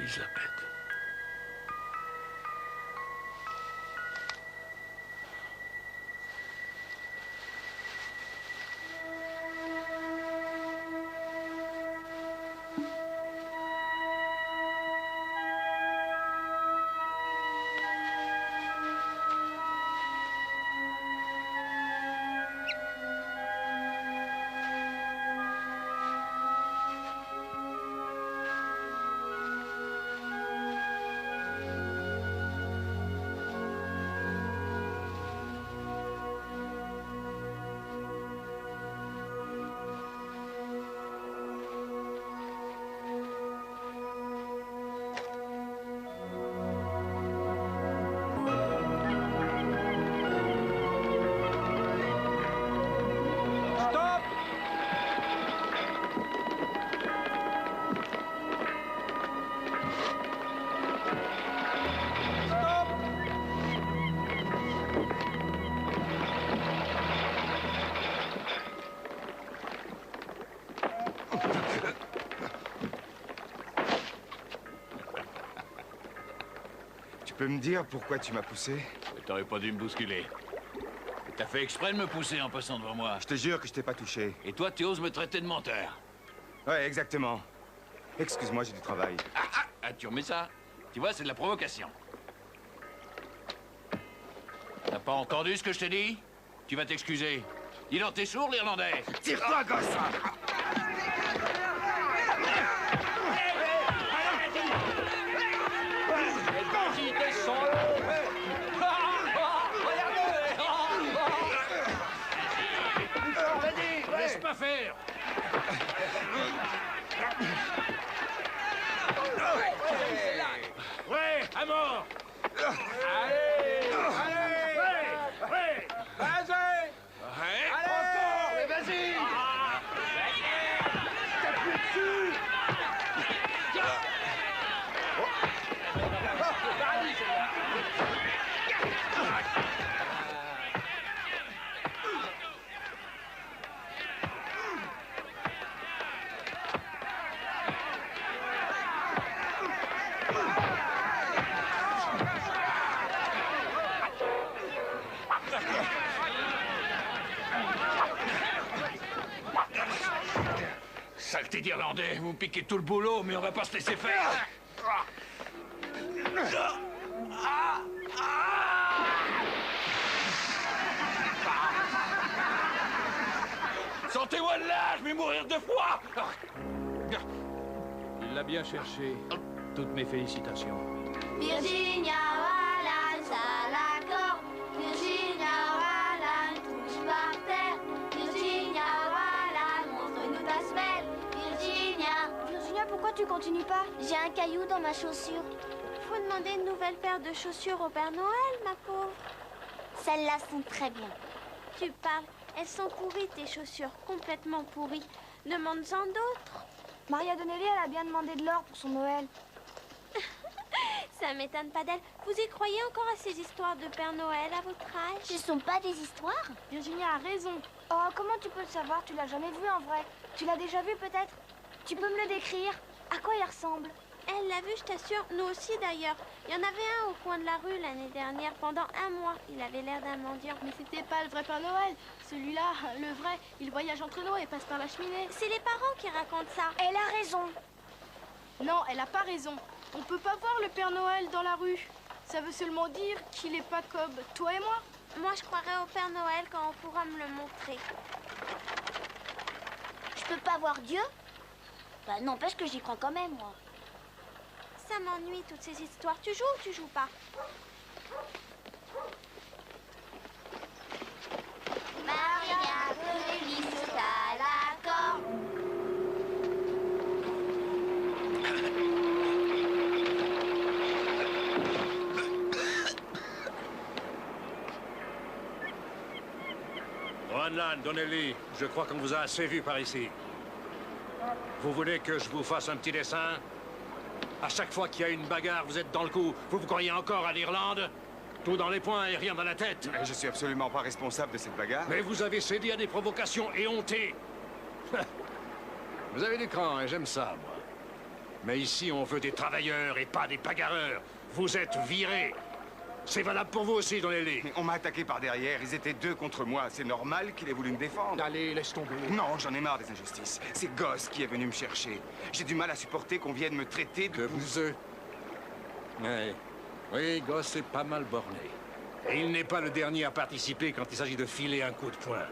Elisabeth. Tu peux me dire pourquoi tu m'as poussé? T'aurais pas dû me bousculer. T'as fait exprès de me pousser en passant devant moi. Je te jure que je t'ai pas touché. Et toi, tu oses me traiter de menteur. Ouais, exactement. Excuse-moi, j'ai du travail. Ah, tu remets ça? Tu vois, c'est de la provocation. T'as pas entendu ce que je t'ai dit? Tu vas t'excuser. Dis donc, t'es sourd, l'Irlandais? Tire-toi, gosse! Laisse pas faire! Ouais, à mort! Allez! Allez! Ouais! Vas-y! Allez! Encore! Mais vas-y! T'appuies dessus! Saleté d'Irlandais, vous piquez tout le boulot, mais on va pas se laisser faire. Sortez-moi de là, je vais mourir de froid. Il l'a bien cherché. Toutes mes félicitations. Virginia Wallan, ça l'accorde. Virginia Wallan, touche par terre. Virginia Wallan, montre-nous ta semelle. Virginia, pourquoi tu continues pas? J'ai un caillou dans ma chaussure. Faut demander une nouvelle paire de chaussures au Père Noël, ma pauvre. Celles-là sont très bien. Tu parles. Elles sont pourries, tes chaussures. Complètement pourries. Demande-en d'autres. Maria Donnelly, elle a bien demandé de l'or pour son Noël. Ça m'étonne pas d'elle. Vous y croyez encore à ces histoires de Père Noël à votre âge? Ce sont pas des histoires? Virginia a raison. Oh, comment tu peux le savoir? Tu l'as jamais vu en vrai. Tu l'as déjà vu peut-être? Tu peux me le décrire? À quoi il ressemble? Elle l'a vu, je t'assure. Nous aussi d'ailleurs. Il y en avait un au coin de la rue l'année dernière pendant un mois. Il avait l'air d'un mendiant. Mais c'était pas le vrai Père Noël. Celui-là, le vrai, il voyage entre nous et passe par la cheminée. C'est les parents qui racontent ça. Elle a raison. Non, elle a pas raison. On peut pas voir le Père Noël dans la rue. Ça veut seulement dire qu'il est pas comme toi et moi. Moi, je croirais au Père Noël quand on pourra me le montrer. Je peux pas voir Dieu? Bah n'empêche que j'y crois quand même, moi. Ça m'ennuie, toutes ces histoires. Tu joues ou tu joues pas? Maria Donnelly saute à la corde. Wanlan, Donnelly, je crois qu'on vous a assez vu par ici. Vous voulez que je vous fasse un petit dessin? À chaque fois qu'il y a une bagarre, vous êtes dans le coup. Vous croyez encore à l'Irlande? Tout dans les poings et rien dans la tête. Mais je suis absolument pas responsable de cette bagarre. Mais vous avez cédé à des provocations éhontées. Vous avez du cran et j'aime ça, moi. Mais ici, on veut des travailleurs et pas des bagarreurs. Vous êtes virés. C'est valable pour vous aussi dans les lits. Mais on m'a attaqué par derrière, ils étaient 2 contre moi. C'est normal qu'il ait voulu me défendre. Allez, laisse tomber. Non, j'en ai marre des injustices. C'est Goss qui est venu me chercher. J'ai du mal à supporter qu'on vienne me traiter de... Que vous eux. Ouais. Oui, Goss est pas mal borné. Et il n'est pas le dernier à participer quand il s'agit de filer un coup de poing.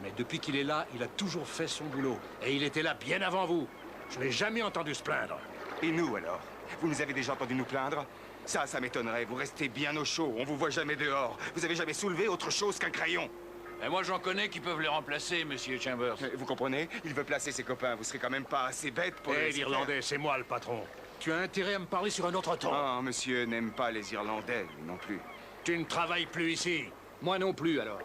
Mais depuis qu'il est là, il a toujours fait son boulot. Et il était là bien avant vous. Je l'ai jamais entendu se plaindre. Et nous, alors? Vous nous avez déjà entendu nous plaindre? Ça m'étonnerait. Vous restez bien au chaud. On vous voit jamais dehors. Vous avez jamais soulevé autre chose qu'un crayon. Et moi, j'en connais qui peuvent les remplacer, monsieur Chambers. Vous comprenez? Il veut placer ses copains. Vous serez quand même pas assez bête pour... Hé, l'Irlandais, c'est moi le patron. Tu as intérêt à me parler sur un autre ton. Ah, monsieur n'aime pas les Irlandais, lui non plus. Tu ne travailles plus ici. Moi non plus, alors.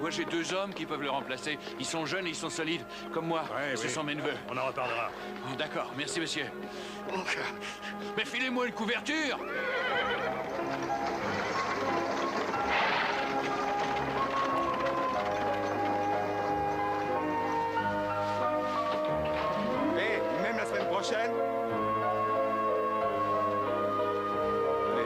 Moi, j'ai 2 hommes qui peuvent le remplacer. Ils sont jeunes et ils sont solides, comme moi. Ouais, Ce oui. sont mes neveux. On en reparlera. Oh, d'accord, merci, monsieur. Mais filez-moi une couverture! Hé, même la semaine prochaine? Allez.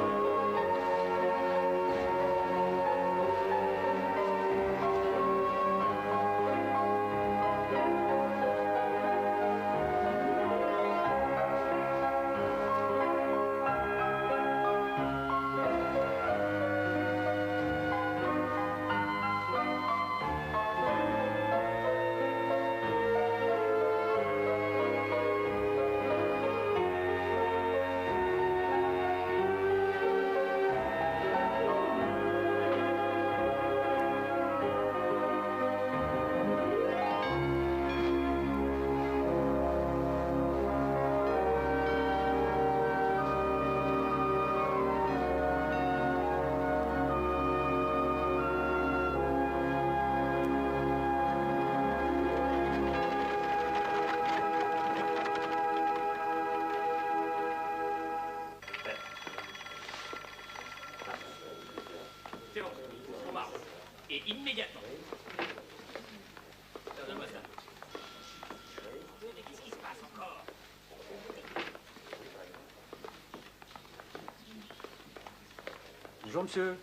C'est bon, on marche. Et immédiatement. Donne-moi ça. Mais qu'est-ce qui se passe encore? Bonjour, monsieur.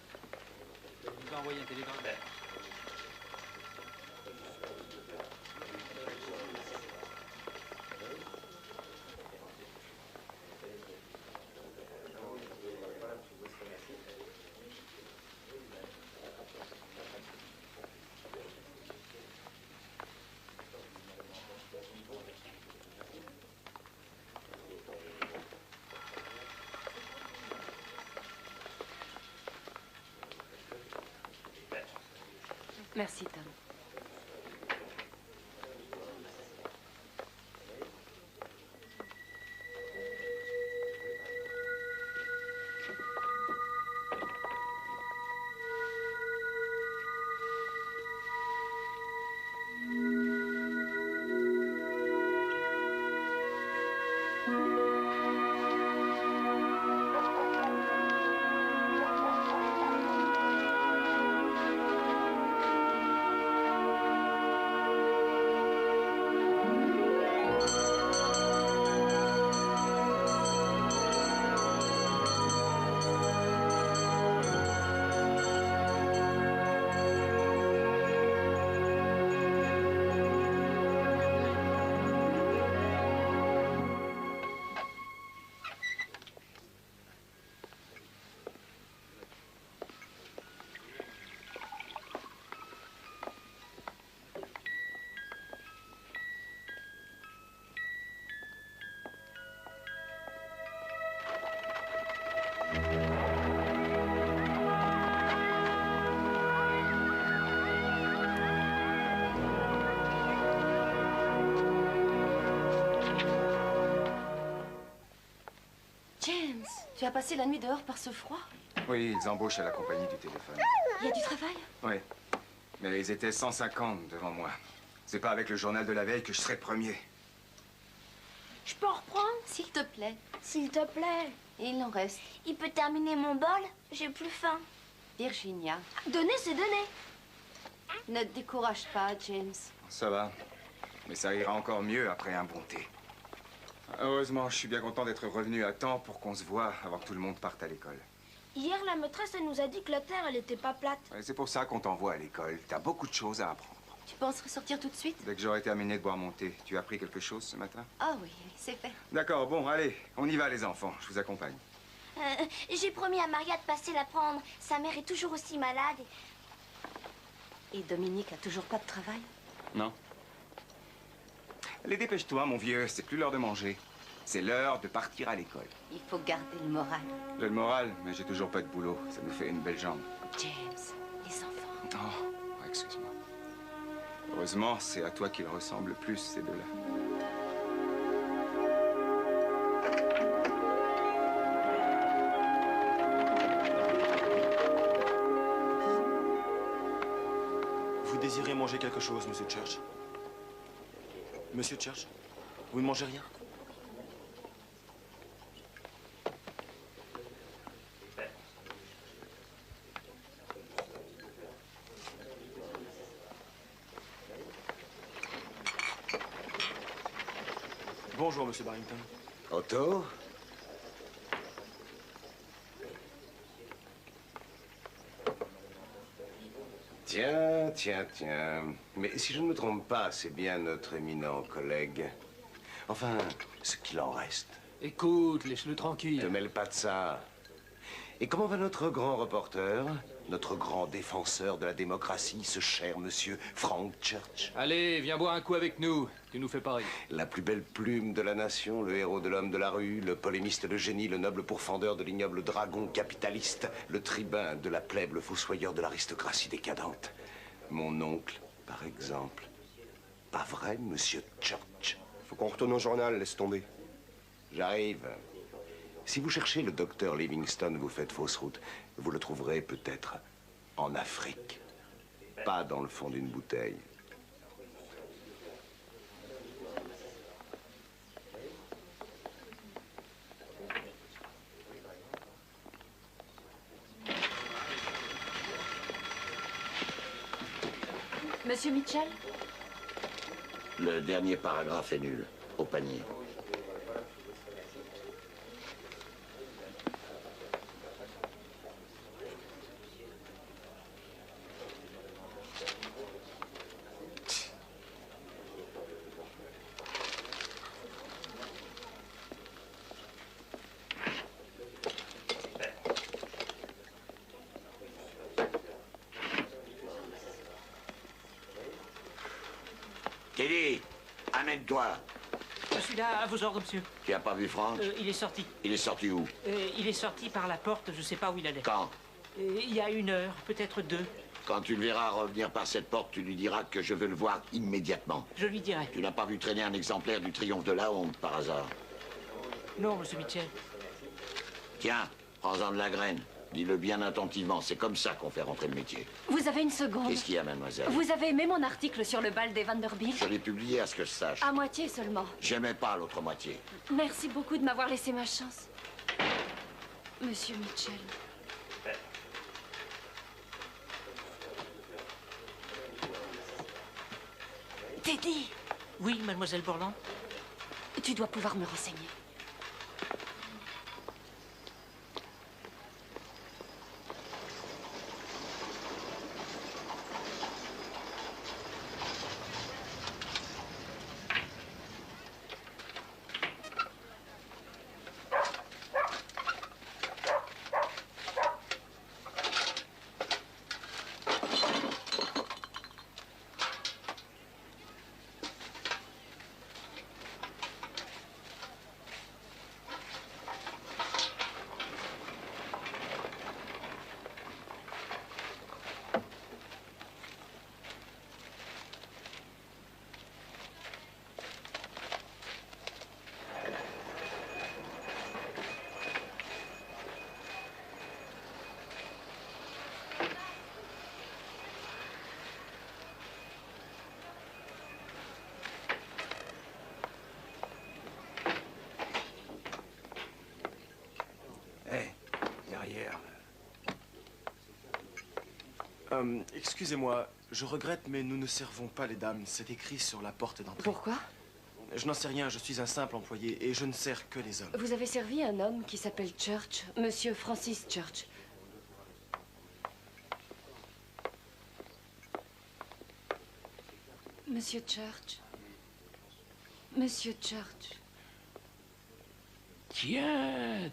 Je vous ai envoyé un télégramme. Merci, Tom. James, tu as passé la nuit dehors par ce froid? Oui, ils embauchent à la compagnie du téléphone. Il y a du travail? Oui. Mais ils étaient 150 devant moi. C'est pas avec le journal de la veille que je serai premier. Je peux en reprendre? S'il te plaît. S'il te plaît. Et il en reste. Il peut terminer mon bol? J'ai plus faim. Virginia. Donner, c'est donner. Ne te décourage pas, James. Ça va. Mais ça ira encore mieux après un bon thé. Heureusement, je suis bien content d'être revenu à temps pour qu'on se voie avant que tout le monde parte à l'école. Hier, la maîtresse, elle nous a dit que la Terre, elle était pas plate. Ouais, c'est pour ça qu'on t'envoie à l'école. T'as beaucoup de choses à apprendre. Tu penses ressortir tout de suite? Dès que j'aurai terminé de boire mon thé, tu as appris quelque chose ce matin? Ah oui, c'est fait. D'accord, bon, allez, on y va les enfants, je vous accompagne. J'ai promis à Maria de passer la prendre. Sa mère est toujours aussi malade. Et Dominique a toujours pas de travail? Non. Allez, dépêche-toi, mon vieux, c'est plus l'heure de manger. C'est l'heure de partir à l'école. Il faut garder le moral. J'ai le moral, mais j'ai toujours pas de boulot. Ça nous fait une belle jambe. James, les enfants. Oh, excuse-moi. Heureusement, c'est à toi qu'ils ressemblent le plus, ces deux-là. Vous désirez manger quelque chose, Monsieur Church? Monsieur Church, vous ne mangez rien? Bonjour, Monsieur Barrington. Otto? Tiens. Mais si je ne me trompe pas, c'est bien notre éminent collègue. Enfin, ce qu'il en reste. Écoute, laisse-le tranquille. Ne te mêle pas de ça. Et comment va notre grand reporter, notre grand défenseur de la démocratie, ce cher monsieur Frank Church? Allez, viens boire un coup avec nous. Tu nous fais pas rire. La plus belle plume de la nation, le héros de l'homme de la rue, le polémiste de génie, le noble pourfendeur de l'ignoble dragon capitaliste, le tribun de la plèbe, le fossoyeur de l'aristocratie décadente. Mon oncle, par exemple. Pas vrai, monsieur Church? Faut qu'on retourne au journal, laisse tomber. J'arrive. Si vous cherchez le docteur Livingstone, vous faites fausse route. Vous le trouverez peut-être en Afrique. Pas dans le fond d'une bouteille. Monsieur Mitchell? Le dernier paragraphe est nul. Au panier. Teddy, amène-toi. Je suis là, à vos ordres, monsieur. Tu n'as pas vu Franck? Il est sorti. Il est sorti où? Il est sorti par la porte, je sais pas où il allait. Quand? Il y a 1 heure, peut-être 2. Quand tu le verras revenir par cette porte, tu lui diras que je veux le voir immédiatement. Je lui dirai. Tu n'as pas vu traîner un exemplaire du Triomphe de la honte, par hasard? Non, monsieur Mitchell. Tiens, prends-en de la graine. Dis-le bien attentivement, c'est comme ça qu'on fait rentrer le métier. Vous avez une seconde. Qu'est-ce qu'il y a, mademoiselle? Vous avez aimé mon article sur le bal des Vanderbilt? Je l'ai publié à ce que je sache. À moitié seulement. J'aimais pas l'autre moitié. Merci beaucoup de m'avoir laissé ma chance. Monsieur Mitchell. Teddy! Oui, mademoiselle Borland? Tu dois pouvoir me renseigner. Excusez-moi, je regrette, mais nous ne servons pas les dames. C'est écrit sur la porte d'entrée. Pourquoi? Je n'en sais rien, je suis un simple employé et je ne sers que les hommes. Vous avez servi un homme qui s'appelle Church, Monsieur Francis Church. Monsieur Church. Monsieur Church. Tiens.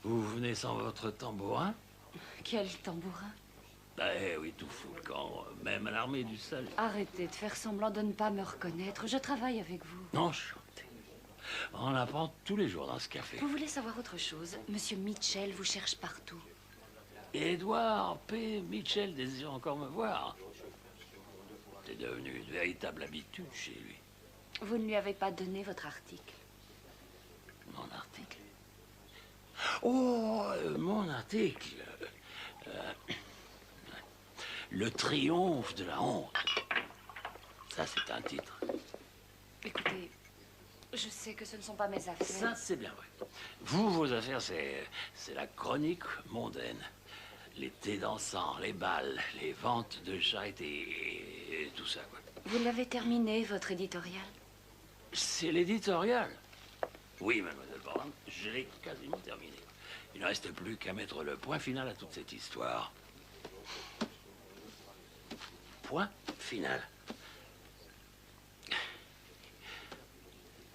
Vous venez sans votre tambourin? Quel tambourin? Eh oui, tout fout le camp, même à l'armée du salut. Arrêtez de faire semblant de ne pas me reconnaître. Je travaille avec vous. Enchanté. On apprend tous les jours dans ce café. Vous voulez savoir autre chose? Monsieur Mitchell vous cherche partout. Édouard P. Mitchell désire encore me voir. C'est devenu une véritable habitude chez lui. Vous ne lui avez pas donné votre article. Mon article? Oh, mon article. Le triomphe de la honte. Ça, c'est un titre. Écoutez, je sais que ce ne sont pas mes affaires. Ça, c'est bien vrai. Vos affaires, c'est la chronique mondaine. Les thés dansants, les balles, les ventes de charité et tout ça, quoi. Vous l'avez terminé, votre éditorial? C'est l'éditorial? Oui, mademoiselle Brown, je l'ai quasiment terminé. Il ne reste plus qu'à mettre le point final à toute cette histoire. Point final.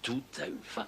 Tout a une fin.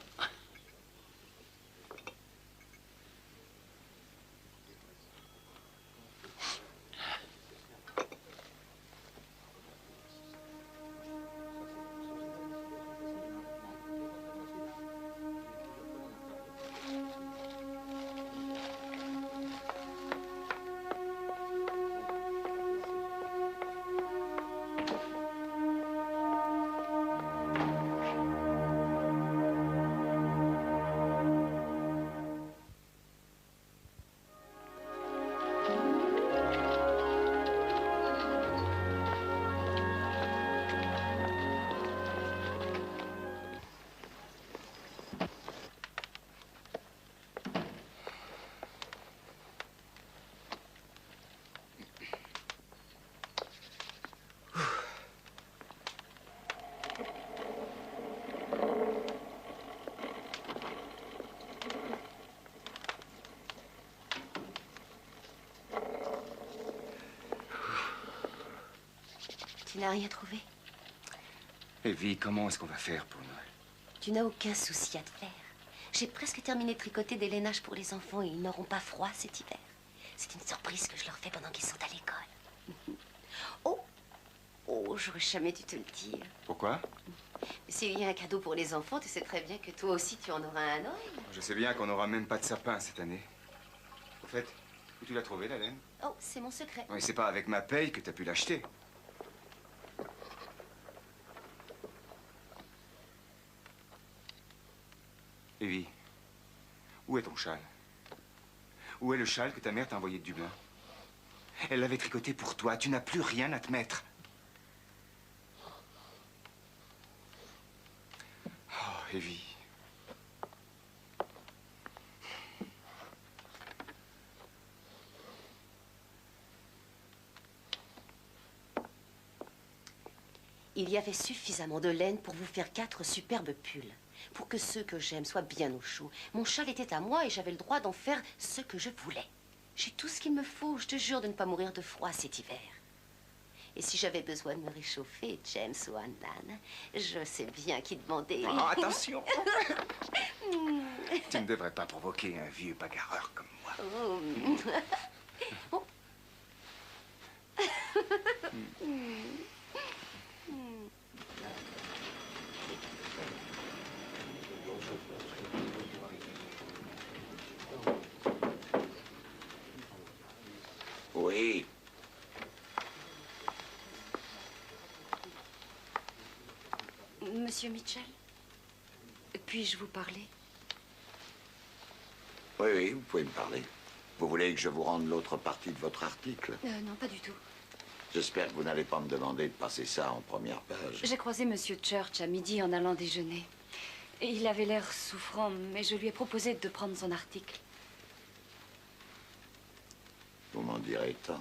Tu n'as rien trouvé? Evie, comment est-ce qu'on va faire pour Noël? Tu n'as aucun souci à te faire. J'ai presque terminé de tricoter des lainages pour les enfants et ils n'auront pas froid cet hiver. C'est une surprise que je leur fais pendant qu'ils sont à l'école. Oh, j'aurais jamais dû te le dire. Pourquoi? S'il y a un cadeau pour les enfants, tu sais très bien que toi aussi tu en auras un Noël. Je sais bien qu'on n'aura même pas de sapin cette année. Au fait, où tu l'as trouvé, la laine? Oh, c'est mon secret. Oui, c'est pas avec ma paye que tu as pu l'acheter. Evie, où est ton châle? Où est le châle que ta mère t'a envoyé de Dublin? Elle l'avait tricoté pour toi. Tu n'as plus rien à te mettre. Oh, Evie. Il y avait suffisamment de laine pour vous faire 4 superbes pulls. Pour que ceux que j'aime soient bien au chaud. Mon châle était à moi et j'avais le droit d'en faire ce que je voulais. J'ai tout ce qu'il me faut. Je te jure de ne pas mourir de froid cet hiver. Et si j'avais besoin de me réchauffer, James ou Anne, je sais bien qui demander. Oh, attention! Tu ne devrais pas provoquer un vieux bagarreur comme moi. Oh. Oui. Monsieur Mitchell, puis-je vous parler? Oui, vous pouvez me parler. Vous voulez que je vous rende l'autre partie de votre article? Non, pas du tout. J'espère que vous n'allez pas me demander de passer ça en première page. J'ai croisé Monsieur Church à midi en allant déjeuner. Et il avait l'air souffrant, mais je lui ai proposé de prendre son article. Vous m'en direz tant.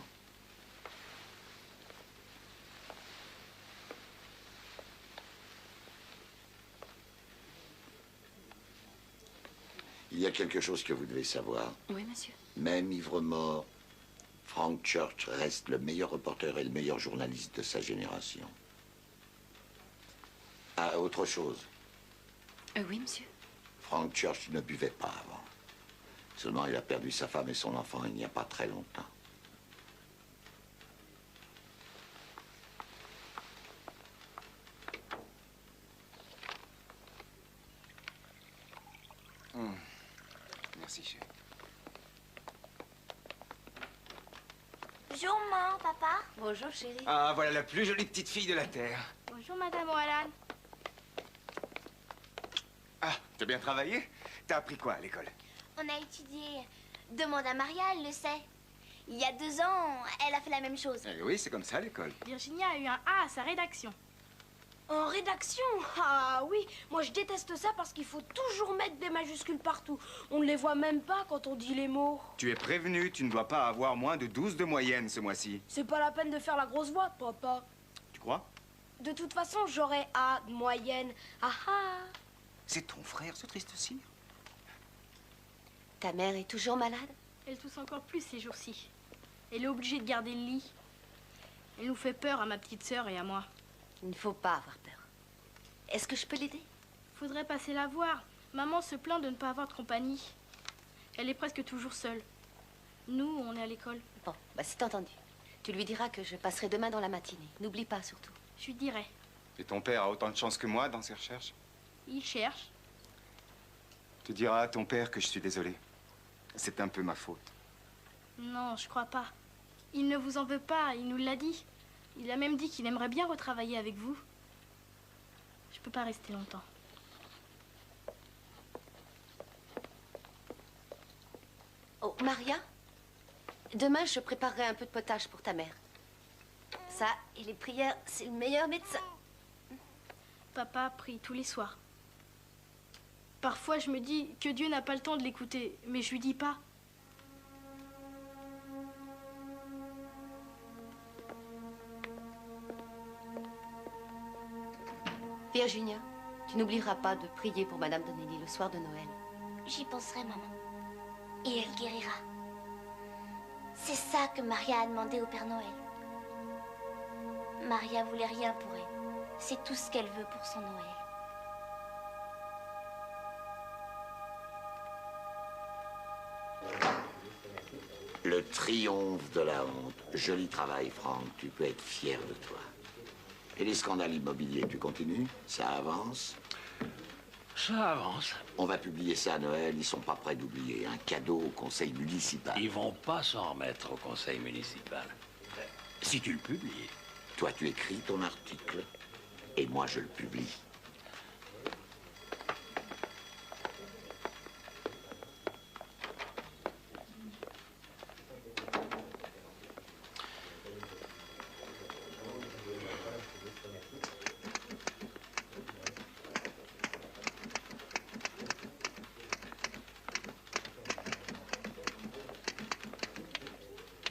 Il y a quelque chose que vous devez savoir. Oui, monsieur. Même ivre-mort, Frank Church reste le meilleur reporter et le meilleur journaliste de sa génération. Ah, autre chose. Oui, monsieur. Frank Church ne buvait pas avant. Seulement, il a perdu sa femme et son enfant il n'y a pas très longtemps. Merci, chérie. Bonjour, maman, papa. Bonjour, chérie. Ah, voilà la plus jolie petite fille de la Terre. Bonjour, Madame O'Hallan. Ah, t'as bien travaillé? T'as appris quoi à l'école? On a étudié. Demande à Maria, elle le sait. Il y a 2 ans, elle a fait la même chose. Eh oui, c'est comme ça à l'école. Virginia a eu un A à sa rédaction. En rédaction? Ah oui, moi je déteste ça parce qu'il faut toujours mettre des majuscules partout. On ne les voit même pas quand on dit les mots. Tu es prévenu, tu ne dois pas avoir moins de 12 de moyenne ce mois-ci. C'est pas la peine de faire la grosse voix, papa. Tu crois? De toute façon, j'aurai A de moyenne. Ah ah. C'est ton frère, ce triste cire. Ta mère est toujours malade? Elle tousse encore plus ces jours-ci. Elle est obligée de garder le lit. Elle nous fait peur à ma petite sœur et à moi. Il ne faut pas avoir peur. Est-ce que je peux l'aider? Faudrait passer la voir. Maman se plaint de ne pas avoir de compagnie. Elle est presque toujours seule. Nous, on est à l'école. Bon, bah c'est entendu. Tu lui diras que je passerai demain dans la matinée. N'oublie pas surtout. Je lui dirai. Et ton père a autant de chance que moi dans ses recherches? Il cherche. Tu diras à ton père que je suis désolé. C'est un peu ma faute. Non, je crois pas. Il ne vous en veut pas, il nous l'a dit. Il a même dit qu'il aimerait bien retravailler avec vous. Je peux pas rester longtemps. Oh, Maria, demain je préparerai un peu de potage pour ta mère. Ça et les prières, c'est le meilleur médecin. Papa prie tous les soirs. Parfois je me dis que Dieu n'a pas le temps de l'écouter, mais je lui dis pas. Virginia, tu n'oublieras pas de prier pour Madame Donnelly le soir de Noël. J'y penserai, maman. Et elle guérira. C'est ça que Maria a demandé au Père Noël. Maria voulait rien pour elle. C'est tout ce qu'elle veut pour son Noël. Le triomphe de la honte. Joli travail, Franck. Tu peux être fier de toi. Et les scandales immobiliers, tu continues? Ça avance? Ça avance. On va publier ça à Noël. Ils sont pas prêts d'oublier. Un cadeau au conseil municipal. Ils vont pas s'en remettre au conseil municipal. Si tu le publies. Toi, tu écris ton article. Et moi, je le publie.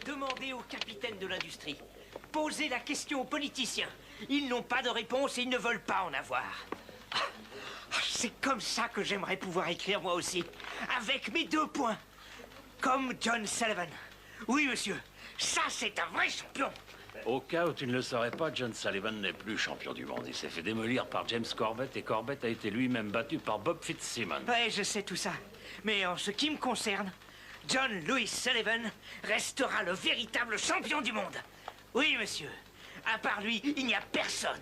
Demandez au capitaine de l'industrie. Posez la question aux politiciens. Ils n'ont pas de réponse et ils ne veulent pas en avoir. C'est comme ça que j'aimerais pouvoir écrire moi aussi. Avec mes 2 points. Comme John Sullivan. Oui, monsieur. Ça, c'est un vrai champion. Au cas où tu ne le saurais pas, John Sullivan n'est plus champion du monde. Il s'est fait démolir par James Corbett et Corbett a été lui-même battu par Bob Fitzsimmons. Ouais, je sais tout ça. Mais en ce qui me concerne, John Louis Sullivan restera le véritable champion du monde. Oui, monsieur. À part lui, il n'y a personne.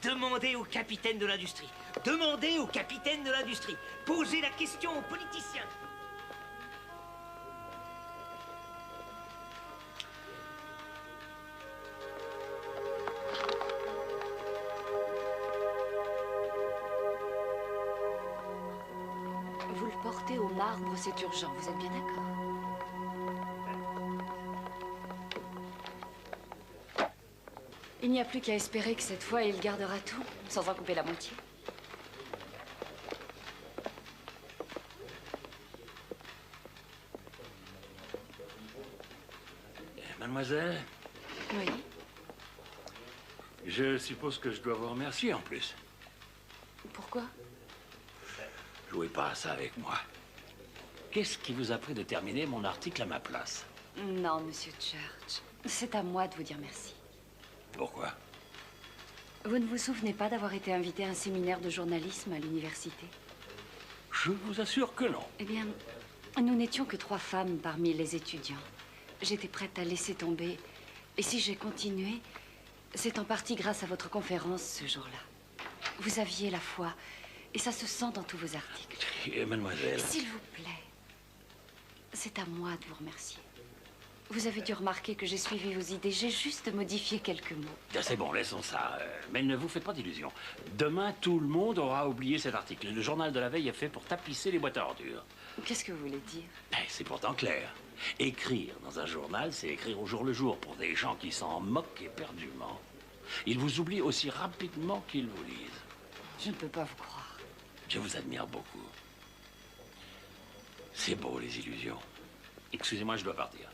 Demandez au capitaine de l'industrie. Demandez au capitaine de l'industrie. Posez la question aux politiciens. Vous le portez au marbre, c'est urgent, vous êtes bien d'accord? Il n'y a plus qu'à espérer que cette fois, il gardera tout, sans en couper la moitié. Mademoiselle, Oui. je suppose que je dois vous remercier en plus. Pourquoi? Jouez pas à ça avec moi. Qu'est-ce qui vous a pris de terminer mon article à ma place? Non, Monsieur Church. C'est à moi de vous dire merci. Pourquoi? Vous ne vous souvenez pas d'avoir été invité à un séminaire de journalisme à l'université? Je vous assure que non. Eh bien, nous n'étions que 3 femmes parmi les étudiants. J'étais prête à laisser tomber. Et si j'ai continué, c'est en partie grâce à votre conférence ce jour-là. Vous aviez la foi, et ça se sent dans tous vos articles. Et mademoiselle... S'il vous plaît, c'est à moi de vous remercier. Vous avez dû remarquer que j'ai suivi vos idées. J'ai juste modifié quelques mots. Ah, c'est bon, laissons ça. Mais ne vous faites pas d'illusions. Demain, tout le monde aura oublié cet article. Le journal de la veille est fait pour tapisser les boîtes à ordures. Qu'est-ce que vous voulez dire? C'est pourtant clair. Écrire dans un journal, c'est écrire au jour le jour pour des gens qui s'en moquent éperdument. Ils vous oublient aussi rapidement qu'ils vous lisent. Je ne peux pas vous croire. Je vous admire beaucoup. C'est beau, les illusions. Excusez-moi, je dois partir.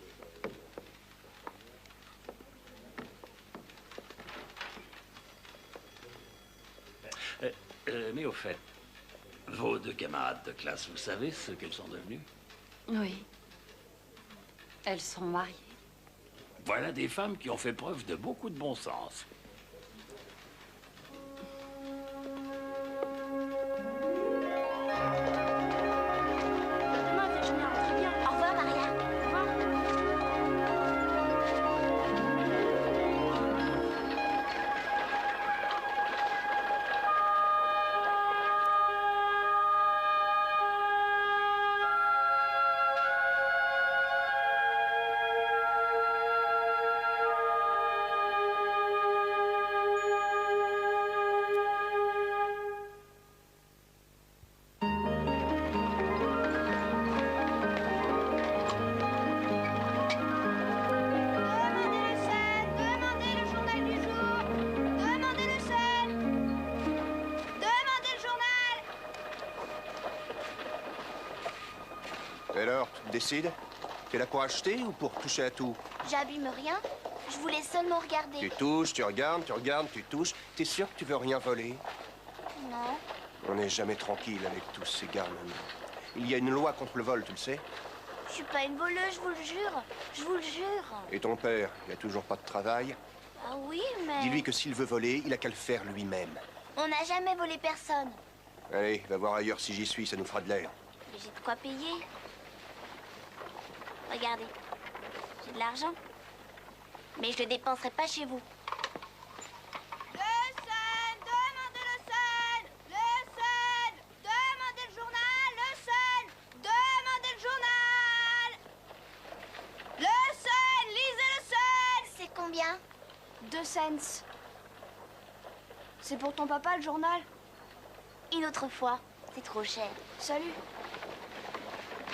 Mais au fait, vos 2 camarades de classe, vous savez ce qu'elles sont devenues? Oui. Elles sont mariées. Voilà des femmes qui ont fait preuve de beaucoup de bon sens. Demain, Virginie rentre bien. Au revoir, Maria. Au revoir. Demandez le journal du jour. Demandez le sel. Demandez le journal. Et alors, tu te décides? T'es là pour acheter ou pour toucher à tout? J'abîme rien. Je voulais seulement regarder. Tu touches, tu regardes, tu touches. T'es sûr que tu veux rien voler? Non. On n'est jamais tranquille avec tous ces gamins. Il y a une loi contre le vol, tu le sais? Je suis pas une voleuse, je vous le jure. Je vous le jure. Et ton père, il a toujours pas de travail? Ah oui, mais... Dis-lui que s'il veut voler, il a qu'à le faire lui-même. On n'a jamais volé personne. Allez, va voir ailleurs si j'y suis, ça nous fera de l'air. Mais j'ai de quoi payer. Regardez. J'ai de l'argent. Mais je le dépenserai pas chez vous. Le Sun, demandez le Sun. Le Sun, demandez le journal. Le Sun, demandez le journal. Le Sun, lisez le Sun. C'est combien? 2 cents. C'est pour ton papa, le journal? Une autre fois. C'est trop cher. Salut.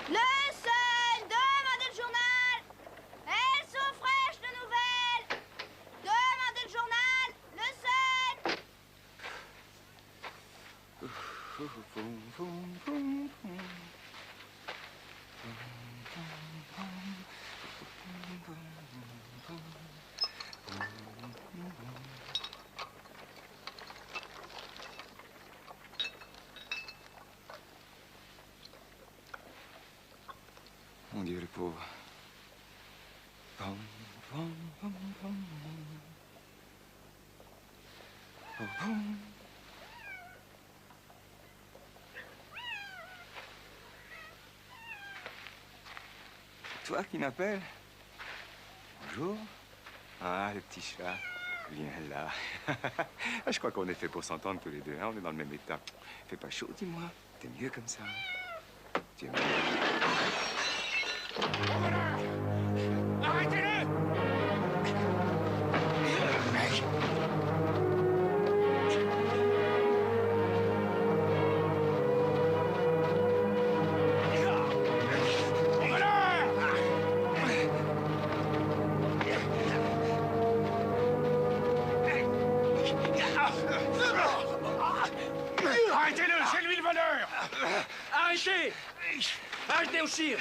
Le Sun, demandez le journal. Elles sont fraîches, de nouvelles. Demandez le journal. Le Sun. Mon Dieu, le pauvre. Pom, pom, pom, pom, pom, pom. Toi qui m'appelles? Bonjour. Ah, le petit chat. Viens là. Ah, je crois qu'on est fait pour s'entendre tous les deux, hein? On est dans le même état. Fait pas chaud, dis-moi. T'es mieux comme ça. Tu es mieux. Arrêtez-le! Arrêtez-le, c'est lui le voleur! Arrêtez! Arrêtez aussi!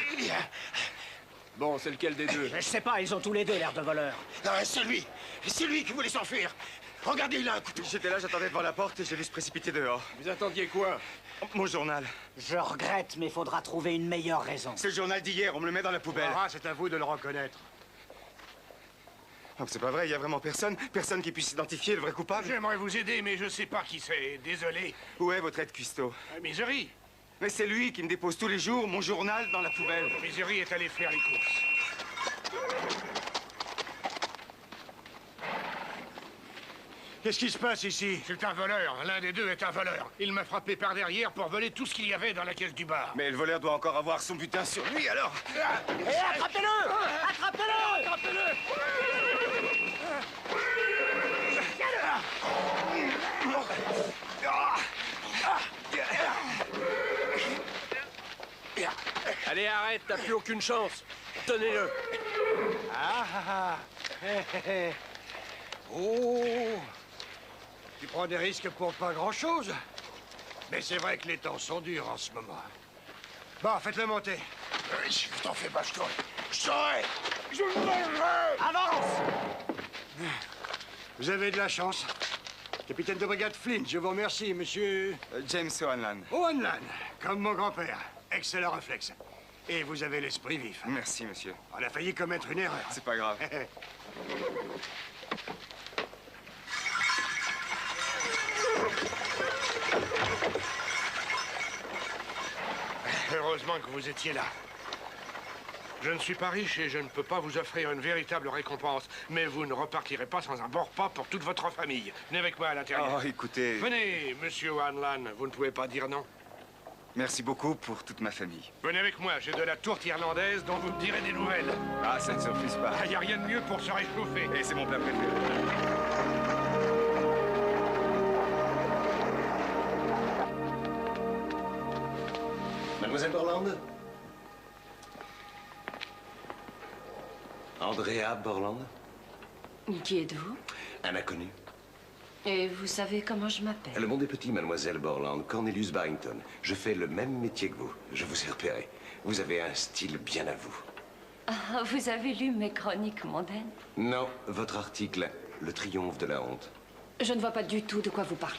Bon, c'est lequel des deux? Je sais pas, ils ont tous les deux l'air de voleurs. Non, c'est lui. C'est lui qui voulait s'enfuir. Regardez, il a un couteau. J'étais là, j'attendais devant la porte et j'ai vu se précipiter dehors. Vous attendiez quoi? Mon journal. Je regrette, mais faudra trouver une meilleure raison. C'est le journal d'hier, on me le met dans la poubelle. Ah, c'est à vous de le reconnaître. Oh, c'est pas vrai, il y a vraiment personne qui puisse identifier le vrai coupable. J'aimerais vous aider, mais je sais pas qui c'est. Désolé. Où est votre aide cuistot? Misery. Mais c'est lui qui me dépose tous les jours mon journal dans la poubelle. Misery est allé faire les courses. Qu'est-ce qui se passe ici? C'est un voleur. L'un des deux est un voleur. Il m'a frappé par derrière pour voler tout ce qu'il y avait dans la caisse du bar. Mais le voleur doit encore avoir son butin sur lui, alors. Hé, attrapez-le! Attrapez-le! Attrapez-le! Allez, arrête, t'as plus aucune chance. Donnez-le. Oh! Tu prends des risques pour pas grand-chose. Mais c'est vrai que les temps sont durs en ce moment. Bon, faites-le monter. Je t'en fais pas, je t'aurai. Je Avance! Vous avez de la chance. Capitaine de brigade Flint, je vous remercie, monsieur... James O'Hanlon. O'Hanlon, comme mon grand-père. Excellent réflexe. Et vous avez l'esprit vif. Merci, monsieur. On a failli commettre une erreur. C'est pas grave. Heureusement que vous étiez là. Je ne suis pas riche et je ne peux pas vous offrir une véritable récompense. Mais vous ne repartirez pas sans un bon repas pour toute votre famille. Venez avec moi à l'intérieur. Oh, écoutez... Venez, monsieur O'Hanlon. Vous ne pouvez pas dire non. Merci beaucoup pour toute ma famille. Venez avec moi. J'ai de la tourte irlandaise dont vous me direz des nouvelles. Ah, ça ne se refuse pas. Il n'y a rien de mieux pour se réchauffer. Et c'est mon plat préféré. Mademoiselle Borland? Andrea Borland? Qui êtes-vous? Un inconnu. Et vous savez comment je m'appelle? Le monde est petit, mademoiselle Borland. Cornelius Barrington. Je fais le même métier que vous. Je vous ai repéré. Vous avez un style bien à vous. Ah, vous avez lu mes chroniques mondaines? Non, votre article, Le triomphe de la honte. Je ne vois pas du tout de quoi vous parlez.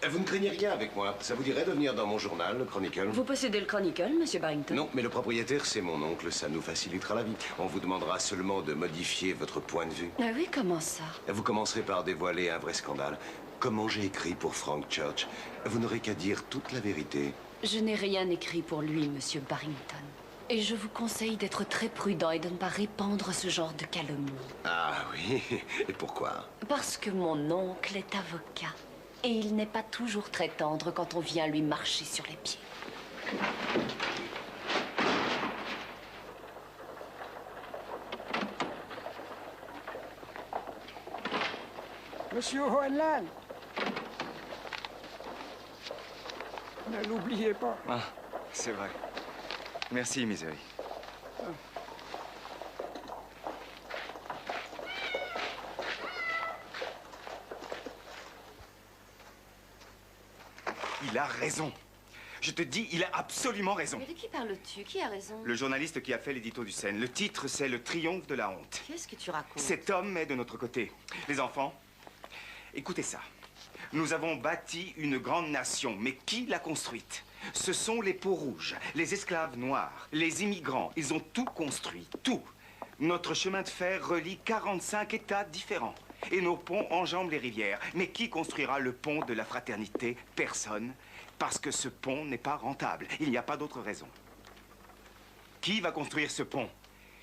Vous ne craignez rien avec moi. Ça vous dirait de venir dans mon journal, le Chronicle? Vous possédez le Chronicle, monsieur Barrington? Non, mais le propriétaire, c'est mon oncle. Ça nous facilitera la vie. On vous demandera seulement de modifier votre point de vue. Ah oui, comment ça? Vous commencerez par dévoiler un vrai scandale. Comment j'ai écrit pour Frank Church. Vous n'aurez qu'à dire toute la vérité. Je n'ai rien écrit pour lui, monsieur Barrington. Et je vous conseille d'être très prudent et de ne pas répandre ce genre de calomnie. Ah oui? Et pourquoi? Parce que mon oncle est avocat. Et il n'est pas toujours très tendre quand on vient lui marcher sur les pieds. Monsieur O'Hanlon, ne l'oubliez pas. Ah, c'est vrai. Merci, Misery. Il a raison. Je te dis, il a absolument raison. Mais de qui parles-tu? Qui a raison? Le journaliste qui a fait l'édito du Seine. Le titre, c'est Le triomphe de la honte. Qu'est-ce que tu racontes? Cet homme est de notre côté. Les enfants, écoutez ça. Nous avons bâti une grande nation, mais qui l'a construite? Ce sont les peaux rouges, les esclaves noirs, les immigrants. Ils ont tout construit, tout. Notre chemin de fer relie 45 États différents. Et nos ponts enjambent les rivières. Mais qui construira le pont de la fraternité? Personne. Parce que ce pont n'est pas rentable. Il n'y a pas d'autre raison. Qui va construire ce pont?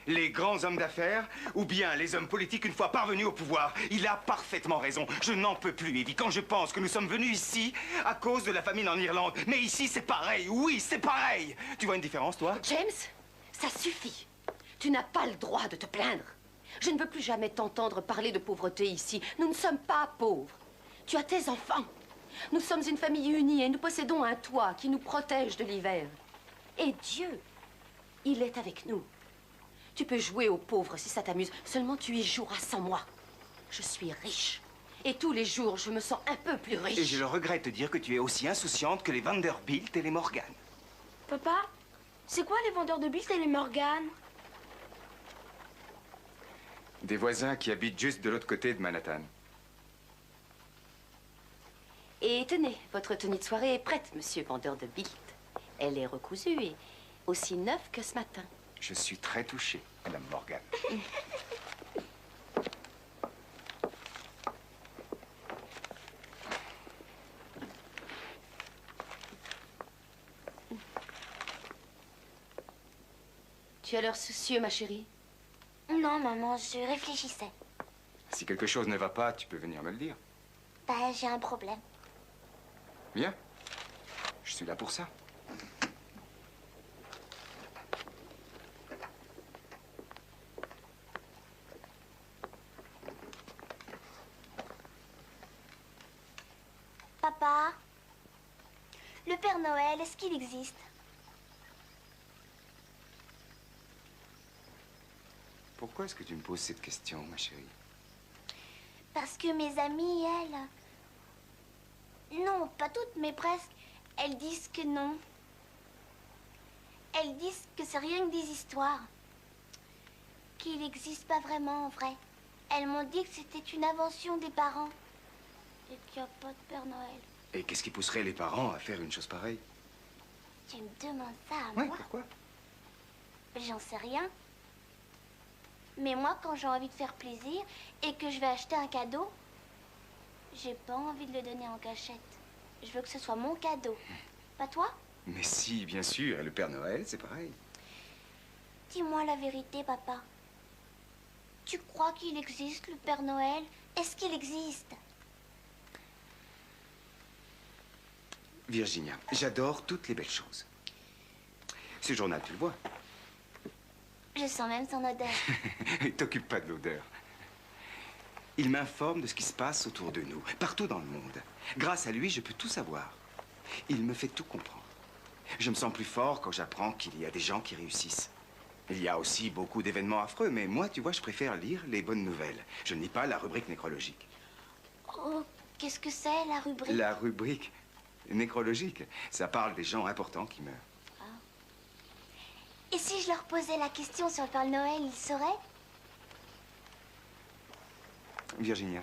Les grands hommes d'affaires ou bien les hommes politiques une fois parvenus au pouvoir? Il a parfaitement raison. Je n'en peux plus, Evie, quand je pense que nous sommes venus ici à cause de la famine en Irlande. Mais ici, c'est pareil. Oui, c'est pareil. Tu vois une différence, toi? James, ça suffit. Tu n'as pas le droit de te plaindre. Je ne veux plus jamais t'entendre parler de pauvreté ici. Nous ne sommes pas pauvres. Tu as tes enfants. Nous sommes une famille unie et nous possédons un toit qui nous protège de l'hiver. Et Dieu, il est avec nous. Tu peux jouer aux pauvres si ça t'amuse. Seulement tu y joueras sans moi. Je suis riche. Et tous les jours, je me sens un peu plus riche. Et j'ai le regret de te dire que tu es aussi insouciante que les Vanderbilt et les Morgan. Papa, c'est quoi les vendeurs de Bilt et les Morgan? Des voisins qui habitent juste de l'autre côté de Manhattan. Et tenez, votre tenue de soirée est prête, monsieur vendeur de bites. Elle est recousue et aussi neuve que ce matin. Je suis très touché, Madame Morgan. Tu as l'air soucieux, ma chérie. Non, maman, je réfléchissais. Si quelque chose ne va pas, tu peux venir me le dire. Bah, j'ai un problème. Viens. Je suis là pour ça. Papa, le Père Noël, est-ce qu'il existe? Pourquoi est-ce que tu me poses cette question, ma chérie? Parce que mes amies, elles... Non, pas toutes, mais presque. Elles disent que non. Elles disent que c'est rien que des histoires. Qu'il n'existe pas vraiment en vrai. Elles m'ont dit que c'était une invention des parents. Et qu'il n'y a pas de Père Noël. Et qu'est-ce qui pousserait les parents à faire une chose pareille? Tu me demandes ça à Ouais, moi? pourquoi? J'en sais rien. Mais moi, quand j'ai envie de faire plaisir et que je vais acheter un cadeau, j'ai pas envie de le donner en cachette. Je veux que ce soit mon cadeau. Pas toi? Mais si, bien sûr. Et le Père Noël, c'est pareil. Dis-moi la vérité, papa. Tu crois qu'il existe, le Père Noël? Est-ce qu'il existe? Virginia, j'adore toutes les belles choses. Ce journal, tu le vois? Je sens même son odeur. T'occupe pas de l'odeur. Il m'informe de ce qui se passe autour de nous, partout dans le monde. Grâce à lui, je peux tout savoir. Il me fait tout comprendre. Je me sens plus fort quand j'apprends qu'il y a des gens qui réussissent. Il y a aussi beaucoup d'événements affreux, mais moi, tu vois, je préfère lire les bonnes nouvelles. Je ne lis pas la rubrique nécrologique. Oh, qu'est-ce que c'est, la rubrique? La rubrique nécrologique, ça parle des gens importants qui meurent. Et si je leur posais la question sur le Père Noël, ils sauraient? Virginia,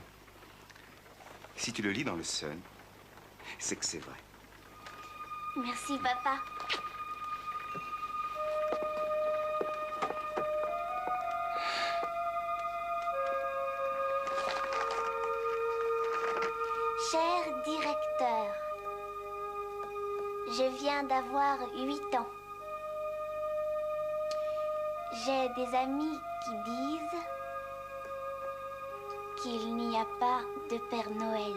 si tu le lis dans le Sun, c'est que c'est vrai. Merci, papa. Cher directeur, je viens d'avoir 8 ans. J'ai des amis qui disent qu'il n'y a pas de Père Noël.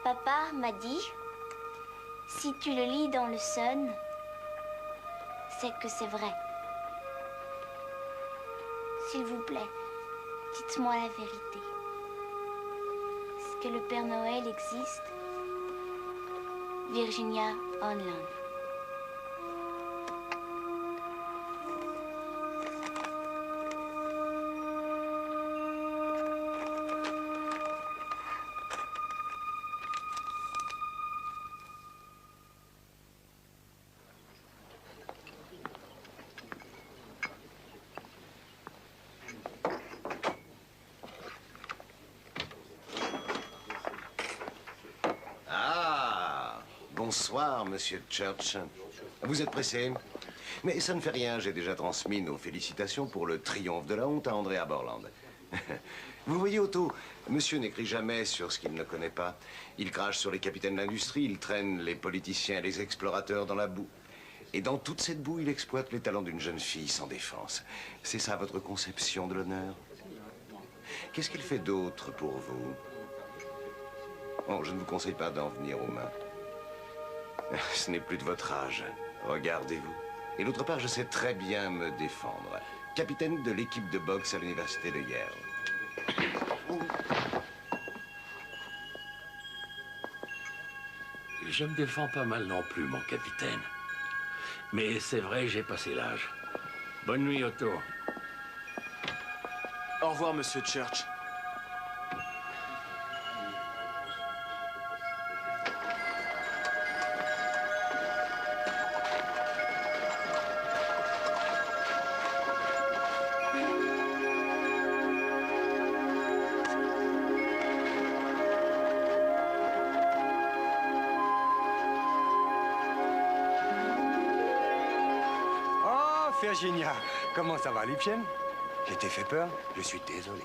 Papa m'a dit, si tu le lis dans le Sun, c'est que c'est vrai. S'il vous plaît, dites-moi la vérité. Est-ce que le Père Noël existe? Virginia Onland. Bonsoir, monsieur Church. Vous êtes pressé? Mais ça ne fait rien, j'ai déjà transmis nos félicitations pour le triomphe de la honte à Andrea Borland. Vous voyez, Otto, monsieur n'écrit jamais sur ce qu'il ne connaît pas. Il crache sur les capitaines d'industrie, il traîne les politiciens et les explorateurs dans la boue. Et dans toute cette boue, il exploite les talents d'une jeune fille sans défense. C'est ça votre conception de l'honneur? Qu'est-ce qu'il fait d'autre pour vous? Oh, je ne vous conseille pas d'en venir aux mains. Ce n'est plus de votre âge. Regardez-vous. Et d'autre part, je sais très bien me défendre. Capitaine de l'équipe de boxe à l'université de Yale. Je me défends pas mal non plus, mon capitaine. Mais c'est vrai, j'ai passé l'âge. Bonne nuit, Otto. Au revoir, monsieur Church. Virginia. Comment ça va, Liebchen? Je t'ai fait peur? Je suis désolé.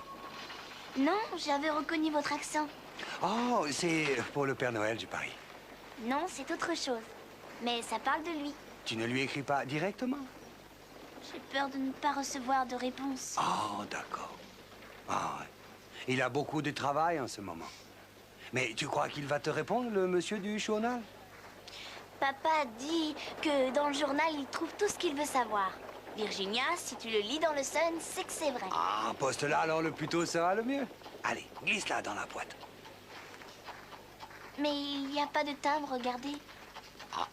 Non, j'avais reconnu votre accent. Oh, c'est pour le Père Noël du Paris. Non, c'est autre chose. Mais ça parle de lui. Tu ne lui écris pas directement? J'ai peur de ne pas recevoir de réponse. Oh, d'accord. Ah, ouais. Il a beaucoup de travail en ce moment. Mais tu crois qu'il va te répondre, le monsieur du journal? Papa dit que dans le journal, il trouve tout ce qu'il veut savoir. Virginia, si tu le lis dans le Sun, c'est que c'est vrai. Ah, poste-la alors le plus tôt sera le mieux. Allez, glisse-la dans la boîte. Mais il n'y a pas de timbre, regardez. Ah.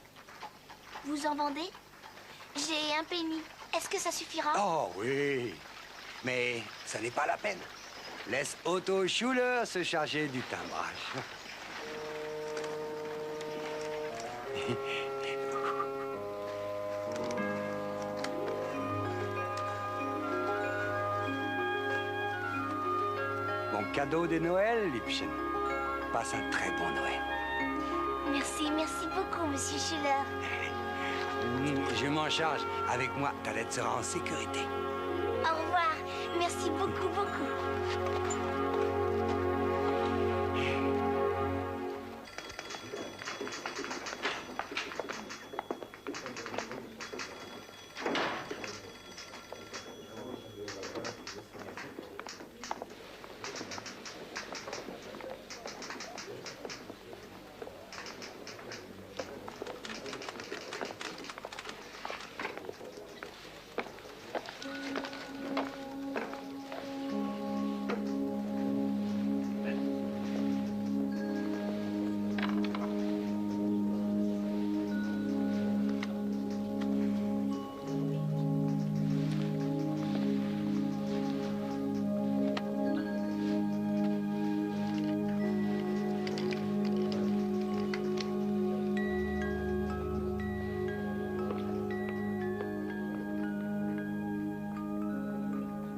Vous en vendez? J'ai un penny. Est-ce que ça suffira? Oh oui, mais ça n'est pas la peine. Laisse Otto Schuller se charger du timbrage. Mon cadeau de Noël, Liebchen. Passe un très bon Noël. Merci beaucoup, monsieur Schuller. Je m'en charge. Avec moi, ta lettre sera en sécurité. Au revoir. Merci beaucoup.